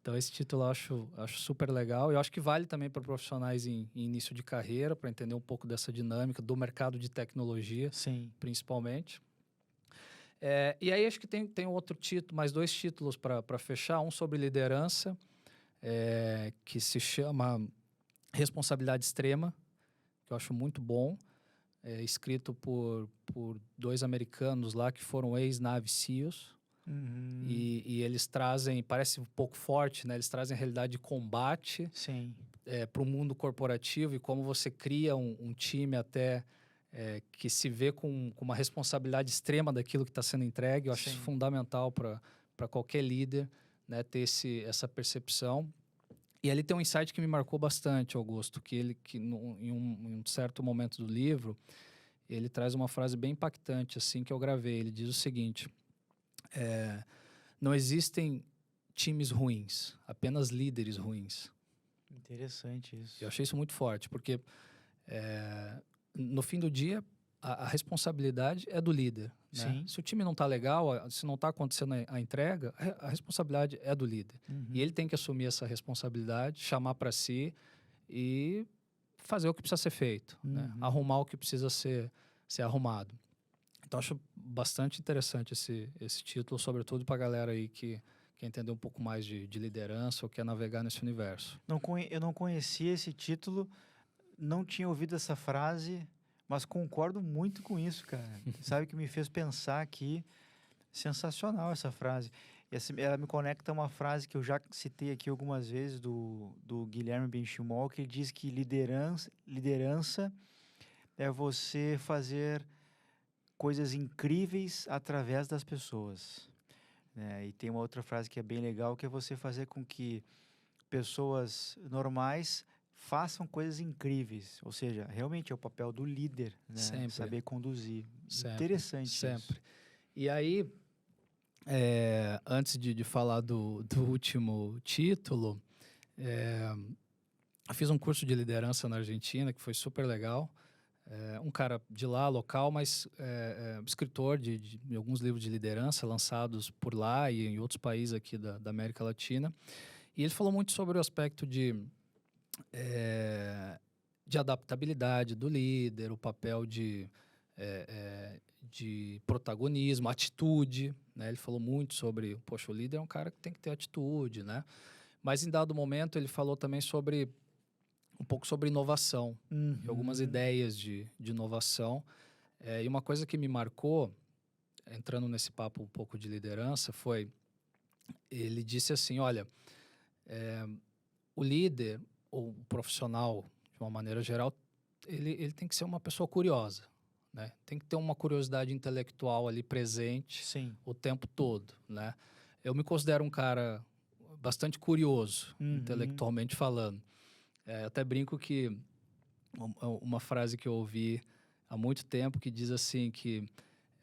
[SPEAKER 2] Então, esse título eu acho super legal. E eu acho que vale também para profissionais em início de carreira, para entender um pouco dessa dinâmica do mercado de tecnologia,
[SPEAKER 1] Sim.
[SPEAKER 2] principalmente. E aí, acho que tem outro título, mais 2 títulos para fechar. Um sobre liderança, que se chama Responsabilidade Extrema, que eu acho muito bom. Escrito por 2 americanos lá que foram ex-Navy SEALs. E eles trazem, parece um pouco forte, né? Eles trazem a realidade de combate para o mundo corporativo e como você cria um time até que se vê com uma responsabilidade extrema daquilo que está sendo entregue. Eu acho isso fundamental para qualquer líder, né? Ter essa percepção. E ali tem um insight que me marcou bastante, Augusto, em um certo momento do livro, ele traz uma frase bem impactante, assim, que eu gravei. Ele diz o seguinte: não existem times ruins, apenas líderes ruins.
[SPEAKER 1] Interessante isso.
[SPEAKER 2] Eu achei isso muito forte, porque no fim do dia, a responsabilidade é do líder. Né? Se o time não está legal, se não está acontecendo a entrega, a responsabilidade é do líder. E ele tem que assumir essa responsabilidade, chamar para si e fazer o que precisa ser feito, né? Arrumar o que precisa ser arrumado. Então, acho bastante interessante esse título, sobretudo para a galera aí que quer entender um pouco mais de liderança ou quer navegar nesse universo.
[SPEAKER 1] Eu não conhecia esse título, não tinha ouvido essa frase, mas concordo muito com isso, cara. Sabe que me fez pensar aqui, sensacional essa frase. Ela me conecta a uma frase que eu já citei aqui algumas vezes do Guilherme Benchimol, que ele diz que liderança é você fazer coisas incríveis através das pessoas. E tem uma outra frase que é bem legal, que é você fazer com que pessoas normais façam coisas incríveis. Ou seja, realmente é o papel do líder, né?
[SPEAKER 2] Sempre.
[SPEAKER 1] Saber conduzir.
[SPEAKER 2] Sempre.
[SPEAKER 1] Interessante
[SPEAKER 2] Sempre.
[SPEAKER 1] isso.
[SPEAKER 2] E aí, antes de falar do último título, eu fiz um curso de liderança na Argentina, que foi super legal. Um cara de lá, local, mas escritor de alguns livros de liderança lançados por lá e em outros países aqui da América Latina. E ele falou muito sobre o aspecto de adaptabilidade do líder, o papel de protagonismo, atitude, né? Ele falou muito sobre, poxa, o líder é um cara que tem que ter atitude, né? Mas em dado momento ele falou também um pouco sobre inovação, e algumas ideias de inovação. E uma coisa que me marcou, entrando nesse papo um pouco de liderança, foi, ele disse assim, olha, o líder, ou o profissional, de uma maneira geral, ele tem que ser uma pessoa curiosa, né? Tem que ter uma curiosidade intelectual ali presente o tempo todo, né? Eu me considero um cara bastante curioso, intelectualmente falando. Até brinco que uma frase que eu ouvi há muito tempo que diz assim que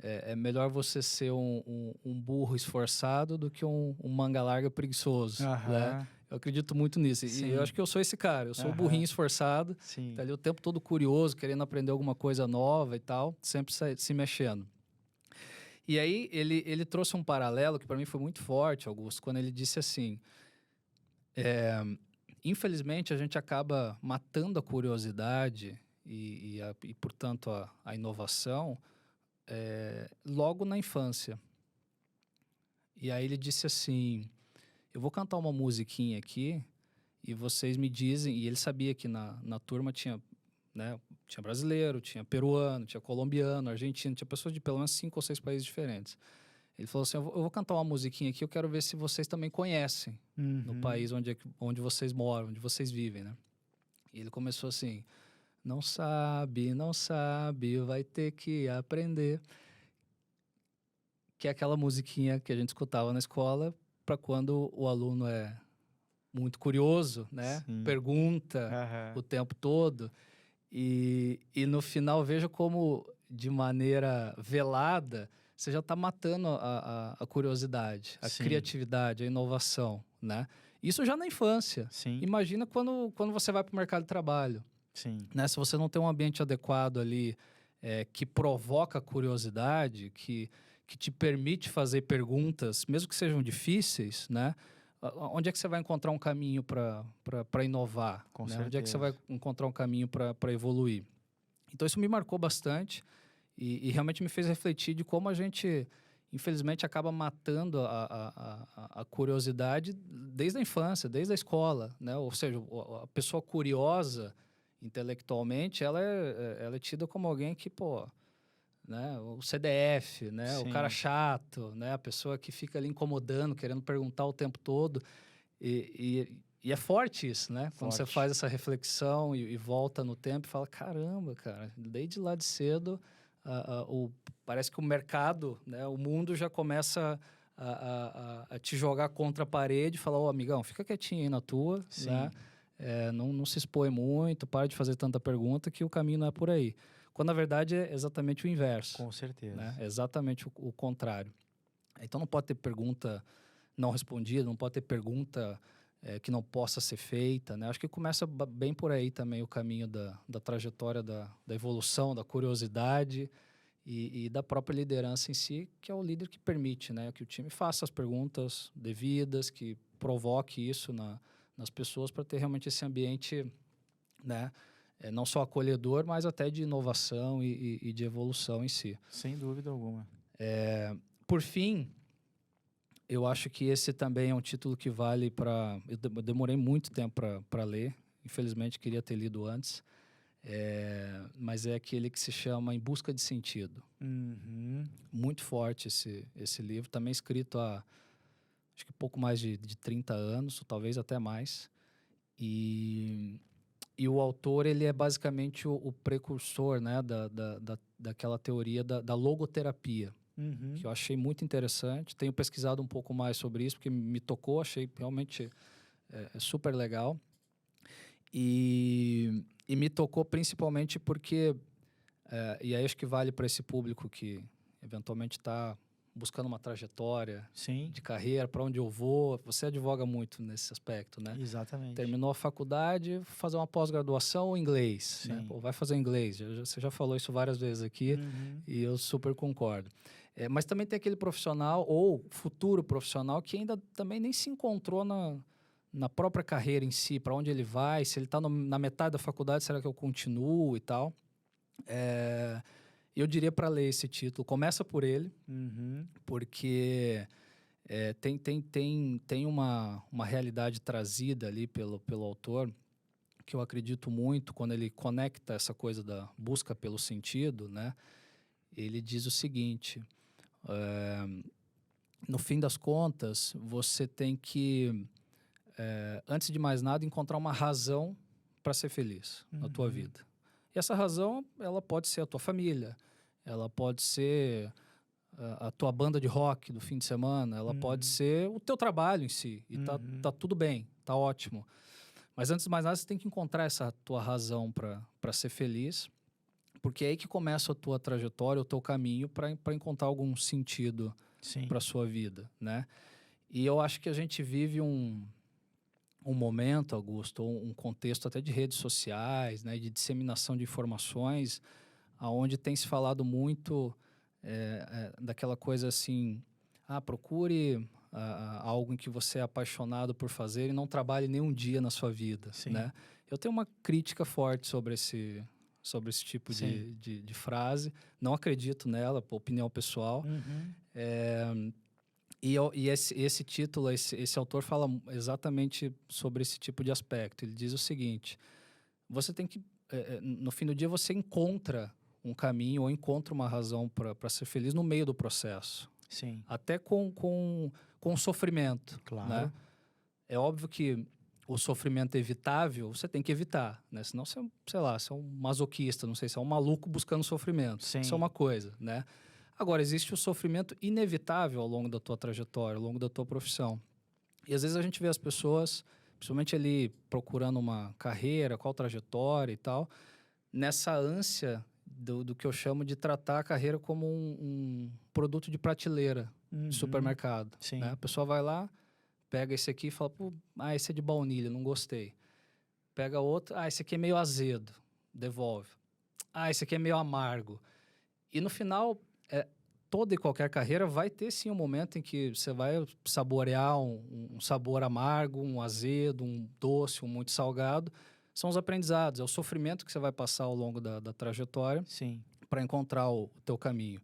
[SPEAKER 2] é melhor você ser um burro esforçado do que um manga larga preguiçoso, né? Eu acredito muito nisso. E eu acho que eu sou esse cara. Eu sou o burrinho esforçado, tá ali o tempo todo curioso, querendo aprender alguma coisa nova e tal, sempre se mexendo. E aí ele trouxe um paralelo que para mim foi muito forte, Augusto, quando ele disse assim, infelizmente, a gente acaba matando a curiosidade e portanto, a inovação logo na infância. E aí ele disse assim, eu vou cantar uma musiquinha aqui e vocês me dizem... E ele sabia que na turma tinha, né, tinha brasileiro, tinha peruano, tinha colombiano, argentino, tinha pessoas de pelo menos 5 ou 6 países diferentes. Ele falou assim, eu vou cantar uma musiquinha aqui, eu quero ver se vocês também conhecem no país onde vocês moram, onde vocês vivem, né? E ele começou assim, não sabe, vai ter que aprender. Que é aquela musiquinha que a gente escutava na escola para quando o aluno é muito curioso, né?
[SPEAKER 1] Sim.
[SPEAKER 2] Pergunta o tempo todo. E no final, veja como, de maneira velada, você já está matando a curiosidade, a criatividade, a inovação, né? Isso já na infância.
[SPEAKER 1] Sim.
[SPEAKER 2] Imagina quando você vai para o mercado de trabalho.
[SPEAKER 1] Sim.
[SPEAKER 2] Né? Se você não tem um ambiente adequado ali que provoca curiosidade, que te permite fazer perguntas, mesmo que sejam difíceis, né? Onde é que você vai encontrar um caminho para inovar?
[SPEAKER 1] Com
[SPEAKER 2] né?
[SPEAKER 1] certeza.
[SPEAKER 2] Onde é que você vai encontrar um caminho para evoluir? Então, isso me marcou bastante e realmente me fez refletir de como a gente, infelizmente, acaba matando a curiosidade desde a infância, desde a escola, né? Ou seja, a pessoa curiosa intelectualmente, ela é tida como alguém que, né, o CDF, né, o cara chato, né, a pessoa que fica ali incomodando, querendo perguntar o tempo todo. E é forte isso, né? Quando você faz essa reflexão e volta no tempo e fala, caramba, cara, desde lá de cedo, parece que o mercado, né, o mundo já começa a te jogar contra a parede e falar, ô, amigão, fica quietinho aí na tua, né? Não se expõe muito, para de fazer tanta pergunta que o caminho não é por aí. Quando, na verdade, é exatamente o inverso.
[SPEAKER 1] Com certeza.
[SPEAKER 2] Né? É exatamente o contrário. Então, não pode ter pergunta não respondida, não pode ter pergunta que não possa ser feita. Né? Acho que começa bem por aí também o caminho da trajetória da evolução, da curiosidade e da própria liderança em si, que é o líder que permite, né, que o time faça as perguntas devidas, que provoque isso nas pessoas para ter realmente esse ambiente, né, não só acolhedor, mas até de inovação e de evolução em si.
[SPEAKER 1] Sem dúvida alguma.
[SPEAKER 2] Por fim, eu acho que esse também é um título que vale para... Eu demorei muito tempo para ler, infelizmente queria ter lido antes, mas é aquele que se chama Em Busca de Sentido. Muito forte esse livro, também escrito há acho que pouco mais de 30 anos, ou talvez até mais. E o autor, ele é basicamente o precursor, né, daquela teoria da logoterapia, que eu achei muito interessante. Tenho pesquisado um pouco mais sobre isso, porque me tocou, achei realmente super legal. E me tocou principalmente porque, e aí acho que vale para esse público que eventualmente está buscando uma trajetória de carreira, para onde eu vou. Você advoga muito nesse aspecto, né?
[SPEAKER 1] Exatamente.
[SPEAKER 2] Terminou a faculdade, fazer uma pós-graduação em inglês. Né? Vai fazer inglês. Você já falou isso várias vezes aqui e eu super concordo. Mas também tem aquele profissional ou futuro profissional que ainda também nem se encontrou na própria carreira em si, para onde ele vai, se ele está na metade da faculdade, será que eu continuo e tal. Eu diria para ler esse título. Começa por ele, porque tem uma realidade trazida ali pelo autor, que eu acredito muito quando ele conecta essa coisa da busca pelo sentido, né? Ele diz o seguinte, no fim das contas, você tem que, antes de mais nada, encontrar uma razão para ser feliz na tua vida. E essa razão, ela pode ser a tua família, ela pode ser a tua banda de rock do fim de semana, ela pode ser o teu trabalho em si. E tá tudo bem, tá ótimo. Mas antes de mais nada, você tem que encontrar essa tua razão para ser feliz, porque é aí que começa a tua trajetória, o teu caminho para encontrar algum sentido para a sua vida, né? E eu acho que a gente vive um momento, Augusto, um contexto até de redes sociais, né, de disseminação de informações, onde tem se falado muito daquela coisa assim, procure algo em que você é apaixonado por fazer e não trabalhe nenhum dia na sua vida,
[SPEAKER 1] Sim.
[SPEAKER 2] né? Eu tenho uma crítica forte sobre esse tipo de frase. Não acredito nela, por opinião pessoal. E esse título, esse autor fala exatamente sobre esse tipo de aspecto. Ele diz o seguinte: você tem que, no fim do dia, você encontra um caminho ou encontra uma razão para ser feliz no meio do processo.
[SPEAKER 1] Sim.
[SPEAKER 2] Até com sofrimento.
[SPEAKER 1] Claro.
[SPEAKER 2] Né? É óbvio que o sofrimento evitável, você tem que evitar, né? Senão você, sei lá, você é um masoquista, não sei, você é um maluco buscando sofrimento.
[SPEAKER 1] Sim.
[SPEAKER 2] Isso é uma coisa, né? Agora, existe o sofrimento inevitável ao longo da tua trajetória, ao longo da tua profissão. E às vezes a gente vê as pessoas, principalmente ali procurando uma carreira, qual trajetória e tal, nessa ânsia do que eu chamo de tratar a carreira como um produto de prateleira de supermercado.
[SPEAKER 1] Sim.
[SPEAKER 2] Né? A pessoa vai lá, pega esse aqui e fala, pô, esse é de baunilha, não gostei. Pega outro, esse aqui é meio azedo, devolve. Esse aqui é meio amargo. E no final, toda e qualquer carreira vai ter sim um momento em que você vai saborear um sabor amargo, um azedo, um doce, um muito salgado. São os aprendizados, é o sofrimento que você vai passar ao longo da trajetória para encontrar o teu caminho.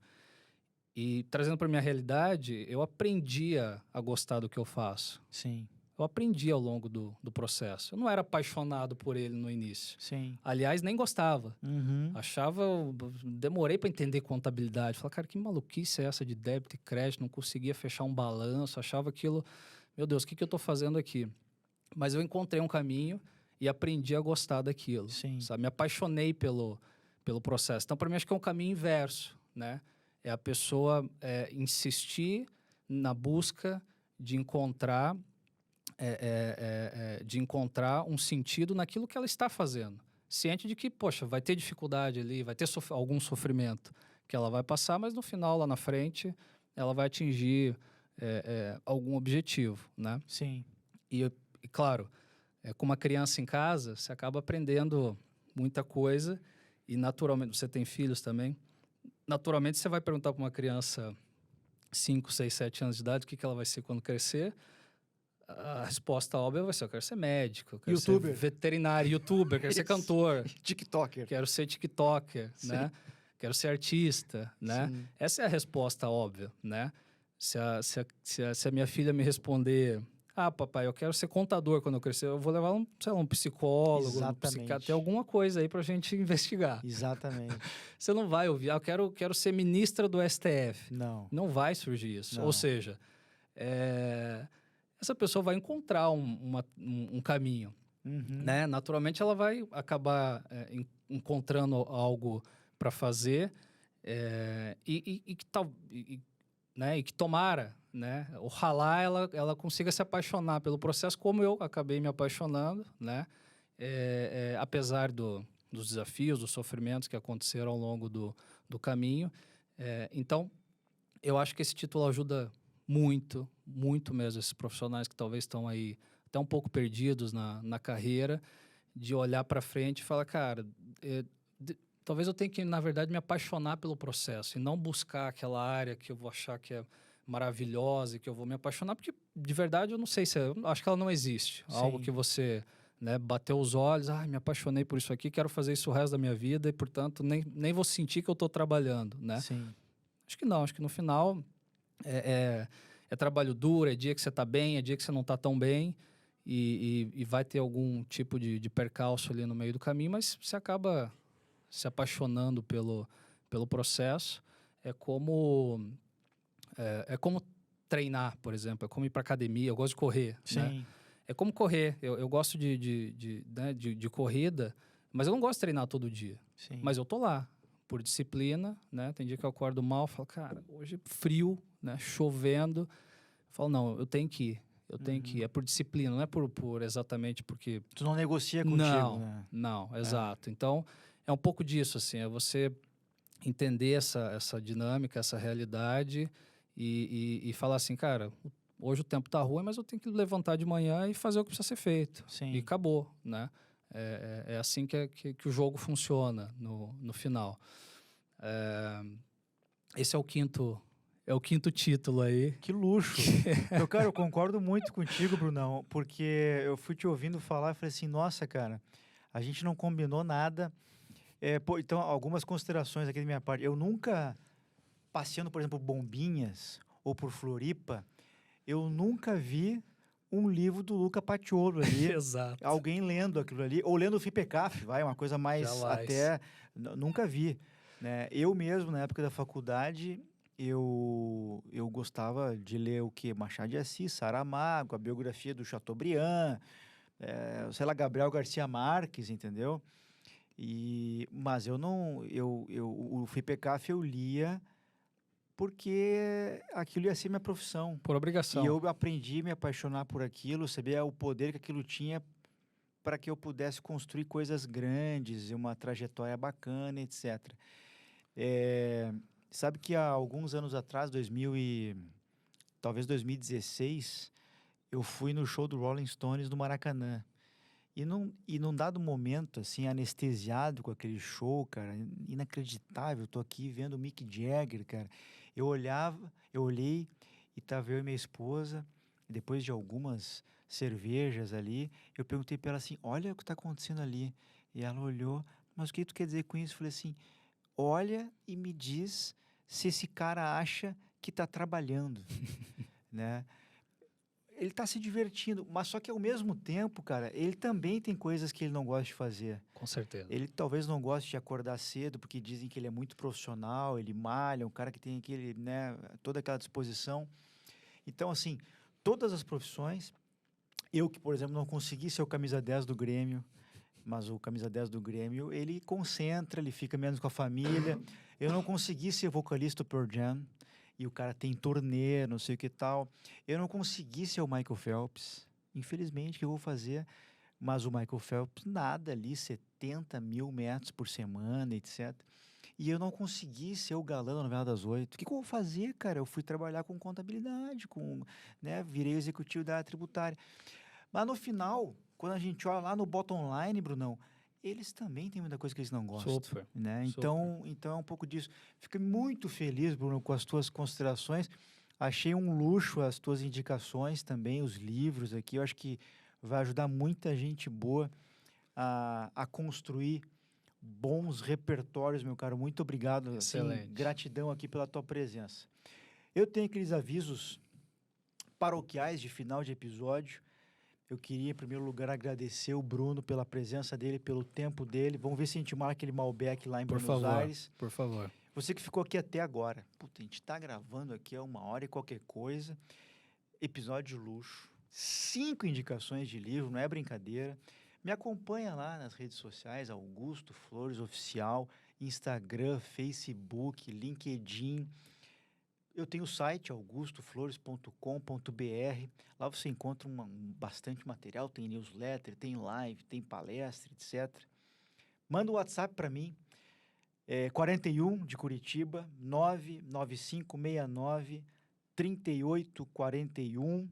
[SPEAKER 2] E trazendo para minha realidade, eu aprendi a gostar do que eu faço.
[SPEAKER 1] Sim.
[SPEAKER 2] Eu aprendi ao longo do processo. Eu não era apaixonado por ele no início.
[SPEAKER 1] Sim.
[SPEAKER 2] Aliás, nem gostava. Demorei para entender contabilidade. Falei, cara, que maluquice é essa de débito e crédito? Não conseguia fechar um balanço. Achava aquilo, meu Deus, o que eu estou fazendo aqui? Mas eu encontrei um caminho e aprendi a gostar daquilo.
[SPEAKER 1] Sim.
[SPEAKER 2] Sabe? Me apaixonei pelo processo. Então, para mim, acho que é um caminho inverso, né? É a pessoa insistir na busca de encontrar um sentido naquilo que ela está fazendo. Ciente de que, poxa, vai ter dificuldade ali, vai ter algum sofrimento que ela vai passar, mas no final, lá na frente, ela vai atingir algum objetivo, né?
[SPEAKER 1] Sim.
[SPEAKER 2] E claro, com uma criança em casa, você acaba aprendendo muita coisa e, naturalmente, você tem filhos também, naturalmente, você vai perguntar para uma criança 5, 6, 7 anos de idade o que ela vai ser quando crescer. A resposta óbvia vai ser: eu quero ser médico, eu quero
[SPEAKER 1] YouTuber.
[SPEAKER 2] ser veterinário, youtuber, quero ser cantor.
[SPEAKER 1] TikToker.
[SPEAKER 2] Quero ser tiktoker, né? Quero ser artista, né?
[SPEAKER 1] Sim.
[SPEAKER 2] Essa é a resposta óbvia, né? Se a minha filha me responder: papai, eu quero ser contador quando eu crescer, eu vou levar um psicólogo, um psiquiatra, tem alguma coisa aí pra gente investigar.
[SPEAKER 1] Exatamente.
[SPEAKER 2] Você não vai ouvir, eu quero ser ministra do STF.
[SPEAKER 1] Não.
[SPEAKER 2] Não vai surgir isso.
[SPEAKER 1] Não.
[SPEAKER 2] Ou seja, essa pessoa vai encontrar um caminho. Né? Naturalmente, ela vai acabar encontrando algo para fazer e que tomara, né? Ojalá ela consiga se apaixonar pelo processo, como eu acabei me apaixonando, né? Apesar dos desafios, dos sofrimentos que aconteceram ao longo do caminho. Então, eu acho que esse título ajuda muito, muito mesmo esses profissionais que talvez estão aí até um pouco perdidos na carreira, de olhar para frente e falar, cara, talvez eu tenha que, na verdade, me apaixonar pelo processo e não buscar aquela área que eu vou achar que é maravilhosa e que eu vou me apaixonar, porque, de verdade, eu não sei eu acho que ela não existe.
[SPEAKER 1] Sim.
[SPEAKER 2] Algo que você, né, bateu os olhos, me apaixonei por isso aqui, quero fazer isso o resto da minha vida e, portanto, nem vou sentir que eu estou trabalhando, né?
[SPEAKER 1] Sim.
[SPEAKER 2] Acho que não, acho que no final é trabalho duro, é dia que você está bem, é dia que você não está tão bem e vai ter algum tipo de percalço ali no meio do caminho, mas você acaba se apaixonando pelo processo. É como treinar, por exemplo, é como ir para academia, eu gosto de correr.
[SPEAKER 1] Sim.
[SPEAKER 2] Né? É como correr, eu gosto de corrida, mas eu não gosto de treinar todo dia.
[SPEAKER 1] Sim.
[SPEAKER 2] Mas eu tô lá, por disciplina, né? Tem dia que eu acordo mal, falo, cara, hoje é frio, né? Chovendo. Eu falo, não, eu tenho que ir. Eu tenho que ir. É por disciplina, não é por exatamente porque...
[SPEAKER 1] Tu não negocia contigo, né?
[SPEAKER 2] Não, exato. Então, é um pouco disso, assim, é você entender essa dinâmica, essa realidade e falar assim, cara, hoje o tempo tá ruim, mas eu tenho que levantar de manhã e fazer o que precisa ser feito.
[SPEAKER 1] Sim.
[SPEAKER 2] E acabou, né? É assim que o jogo funciona no final. Esse é o quinto É o quinto título aí.
[SPEAKER 1] Que luxo. Cara, eu concordo muito contigo, Brunão, porque eu fui te ouvindo falar e falei assim, nossa, cara, a gente não combinou nada. Então, algumas considerações aqui da minha parte. Eu nunca, passeando, por exemplo, por Bombinhas ou por Floripa, eu nunca vi um livro do Luca Paciolo ali.
[SPEAKER 2] Exato.
[SPEAKER 1] Alguém lendo aquilo ali, ou lendo o FIPECAF, uma coisa mais
[SPEAKER 2] Jamais.
[SPEAKER 1] até... Nunca vi. Né? Eu mesmo, na época da faculdade, eu gostava de ler o quê? Machado de Assis, Saramago, a biografia do Chateaubriand, sei lá, Gabriel Garcia Marques, entendeu? Mas eu não... o FIPECAF eu lia porque aquilo ia ser minha profissão.
[SPEAKER 2] Por obrigação.
[SPEAKER 1] E eu aprendi a me apaixonar por aquilo, saber o poder que aquilo tinha para que eu pudesse construir coisas grandes, uma trajetória bacana, etc. Sabe que há alguns anos atrás, talvez 2016, eu fui no show do Rolling Stones no Maracanã. E num dado momento, assim, anestesiado com aquele show, cara, inacreditável, tô aqui vendo o Mick Jagger, cara. Eu olhei e tava eu e minha esposa, e depois de algumas cervejas ali, eu perguntei para ela assim, olha o que tá acontecendo ali. E ela olhou, mas o que tu quer dizer com isso? Eu falei assim, olha e me diz se esse cara acha que tá trabalhando, né? Ele tá se divertindo, mas só que ao mesmo tempo, cara, ele também tem coisas que ele não gosta de fazer.
[SPEAKER 2] Com certeza.
[SPEAKER 1] Ele talvez não goste de acordar cedo, porque dizem que ele é muito profissional, ele malha, um cara que tem aquele, né, toda aquela disposição. Então, assim, todas as profissões, eu que, por exemplo, não consegui ser o camisa 10 do Grêmio, mas o camisa 10 do Grêmio, ele concentra, ele fica menos com a família. Eu não consegui ser vocalista do Pearl Jam, e o cara tem turnê, não sei o que tal. Eu não consegui ser o Michael Phelps, infelizmente, o que eu vou fazer? Mas o Michael Phelps, nada ali, 70 mil metros por semana, etc. E eu não consegui ser o galã da novela das 8. O que eu vou fazer, cara? Eu fui trabalhar com contabilidade, né, virei executivo da área tributária. Mas no final, quando a gente olha lá no bottom line, Brunão, eles também têm muita coisa que eles não gostam.
[SPEAKER 2] Super.
[SPEAKER 1] Né?
[SPEAKER 2] Super.
[SPEAKER 1] Então é um pouco disso. Fiquei muito feliz, Bruno, com as tuas considerações. Achei um luxo as tuas indicações também, os livros aqui. Eu acho que vai ajudar muita gente boa a construir bons repertórios, meu caro. Muito obrigado.
[SPEAKER 2] Excelente.
[SPEAKER 1] Assim, gratidão aqui pela tua presença. Eu tenho aqueles avisos paroquiais de final de episódio. Eu queria, em primeiro lugar, agradecer o Bruno pela presença dele, pelo tempo dele. Vamos ver se a gente marca aquele Malbec lá em Buenos Aires.
[SPEAKER 2] Por favor.
[SPEAKER 1] Você que ficou aqui até agora. Puta, a gente tá gravando aqui há 1h e qualquer coisa. Episódio de luxo. 5 indicações de livro, não é brincadeira. Me acompanha lá nas redes sociais, Augusto Flores Oficial, Instagram, Facebook, LinkedIn. Eu tenho o site augustoflores.com.br. Lá você encontra bastante material, tem newsletter, tem live, tem palestra, etc. Manda um WhatsApp para mim, 41 de Curitiba, 99569-3841.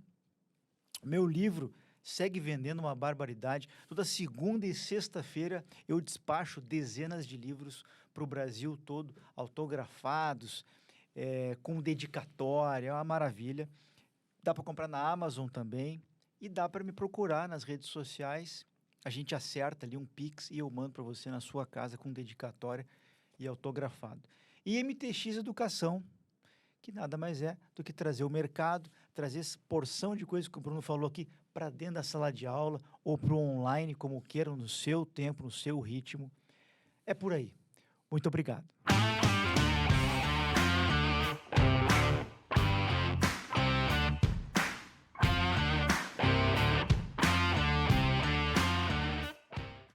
[SPEAKER 1] Meu livro segue vendendo uma barbaridade. Toda segunda e sexta-feira eu despacho dezenas de livros para o Brasil todo, autografados, com dedicatória, é uma maravilha. Dá para comprar na Amazon também e dá para me procurar nas redes sociais. A gente acerta ali um Pix e eu mando para você na sua casa com dedicatória e autografado. E MTX Educação, que nada mais é do que trazer o mercado, trazer essa porção de coisas que o Bruno falou aqui para dentro da sala de aula ou para o online, como queiram, no seu tempo, no seu ritmo. É por aí. Muito obrigado.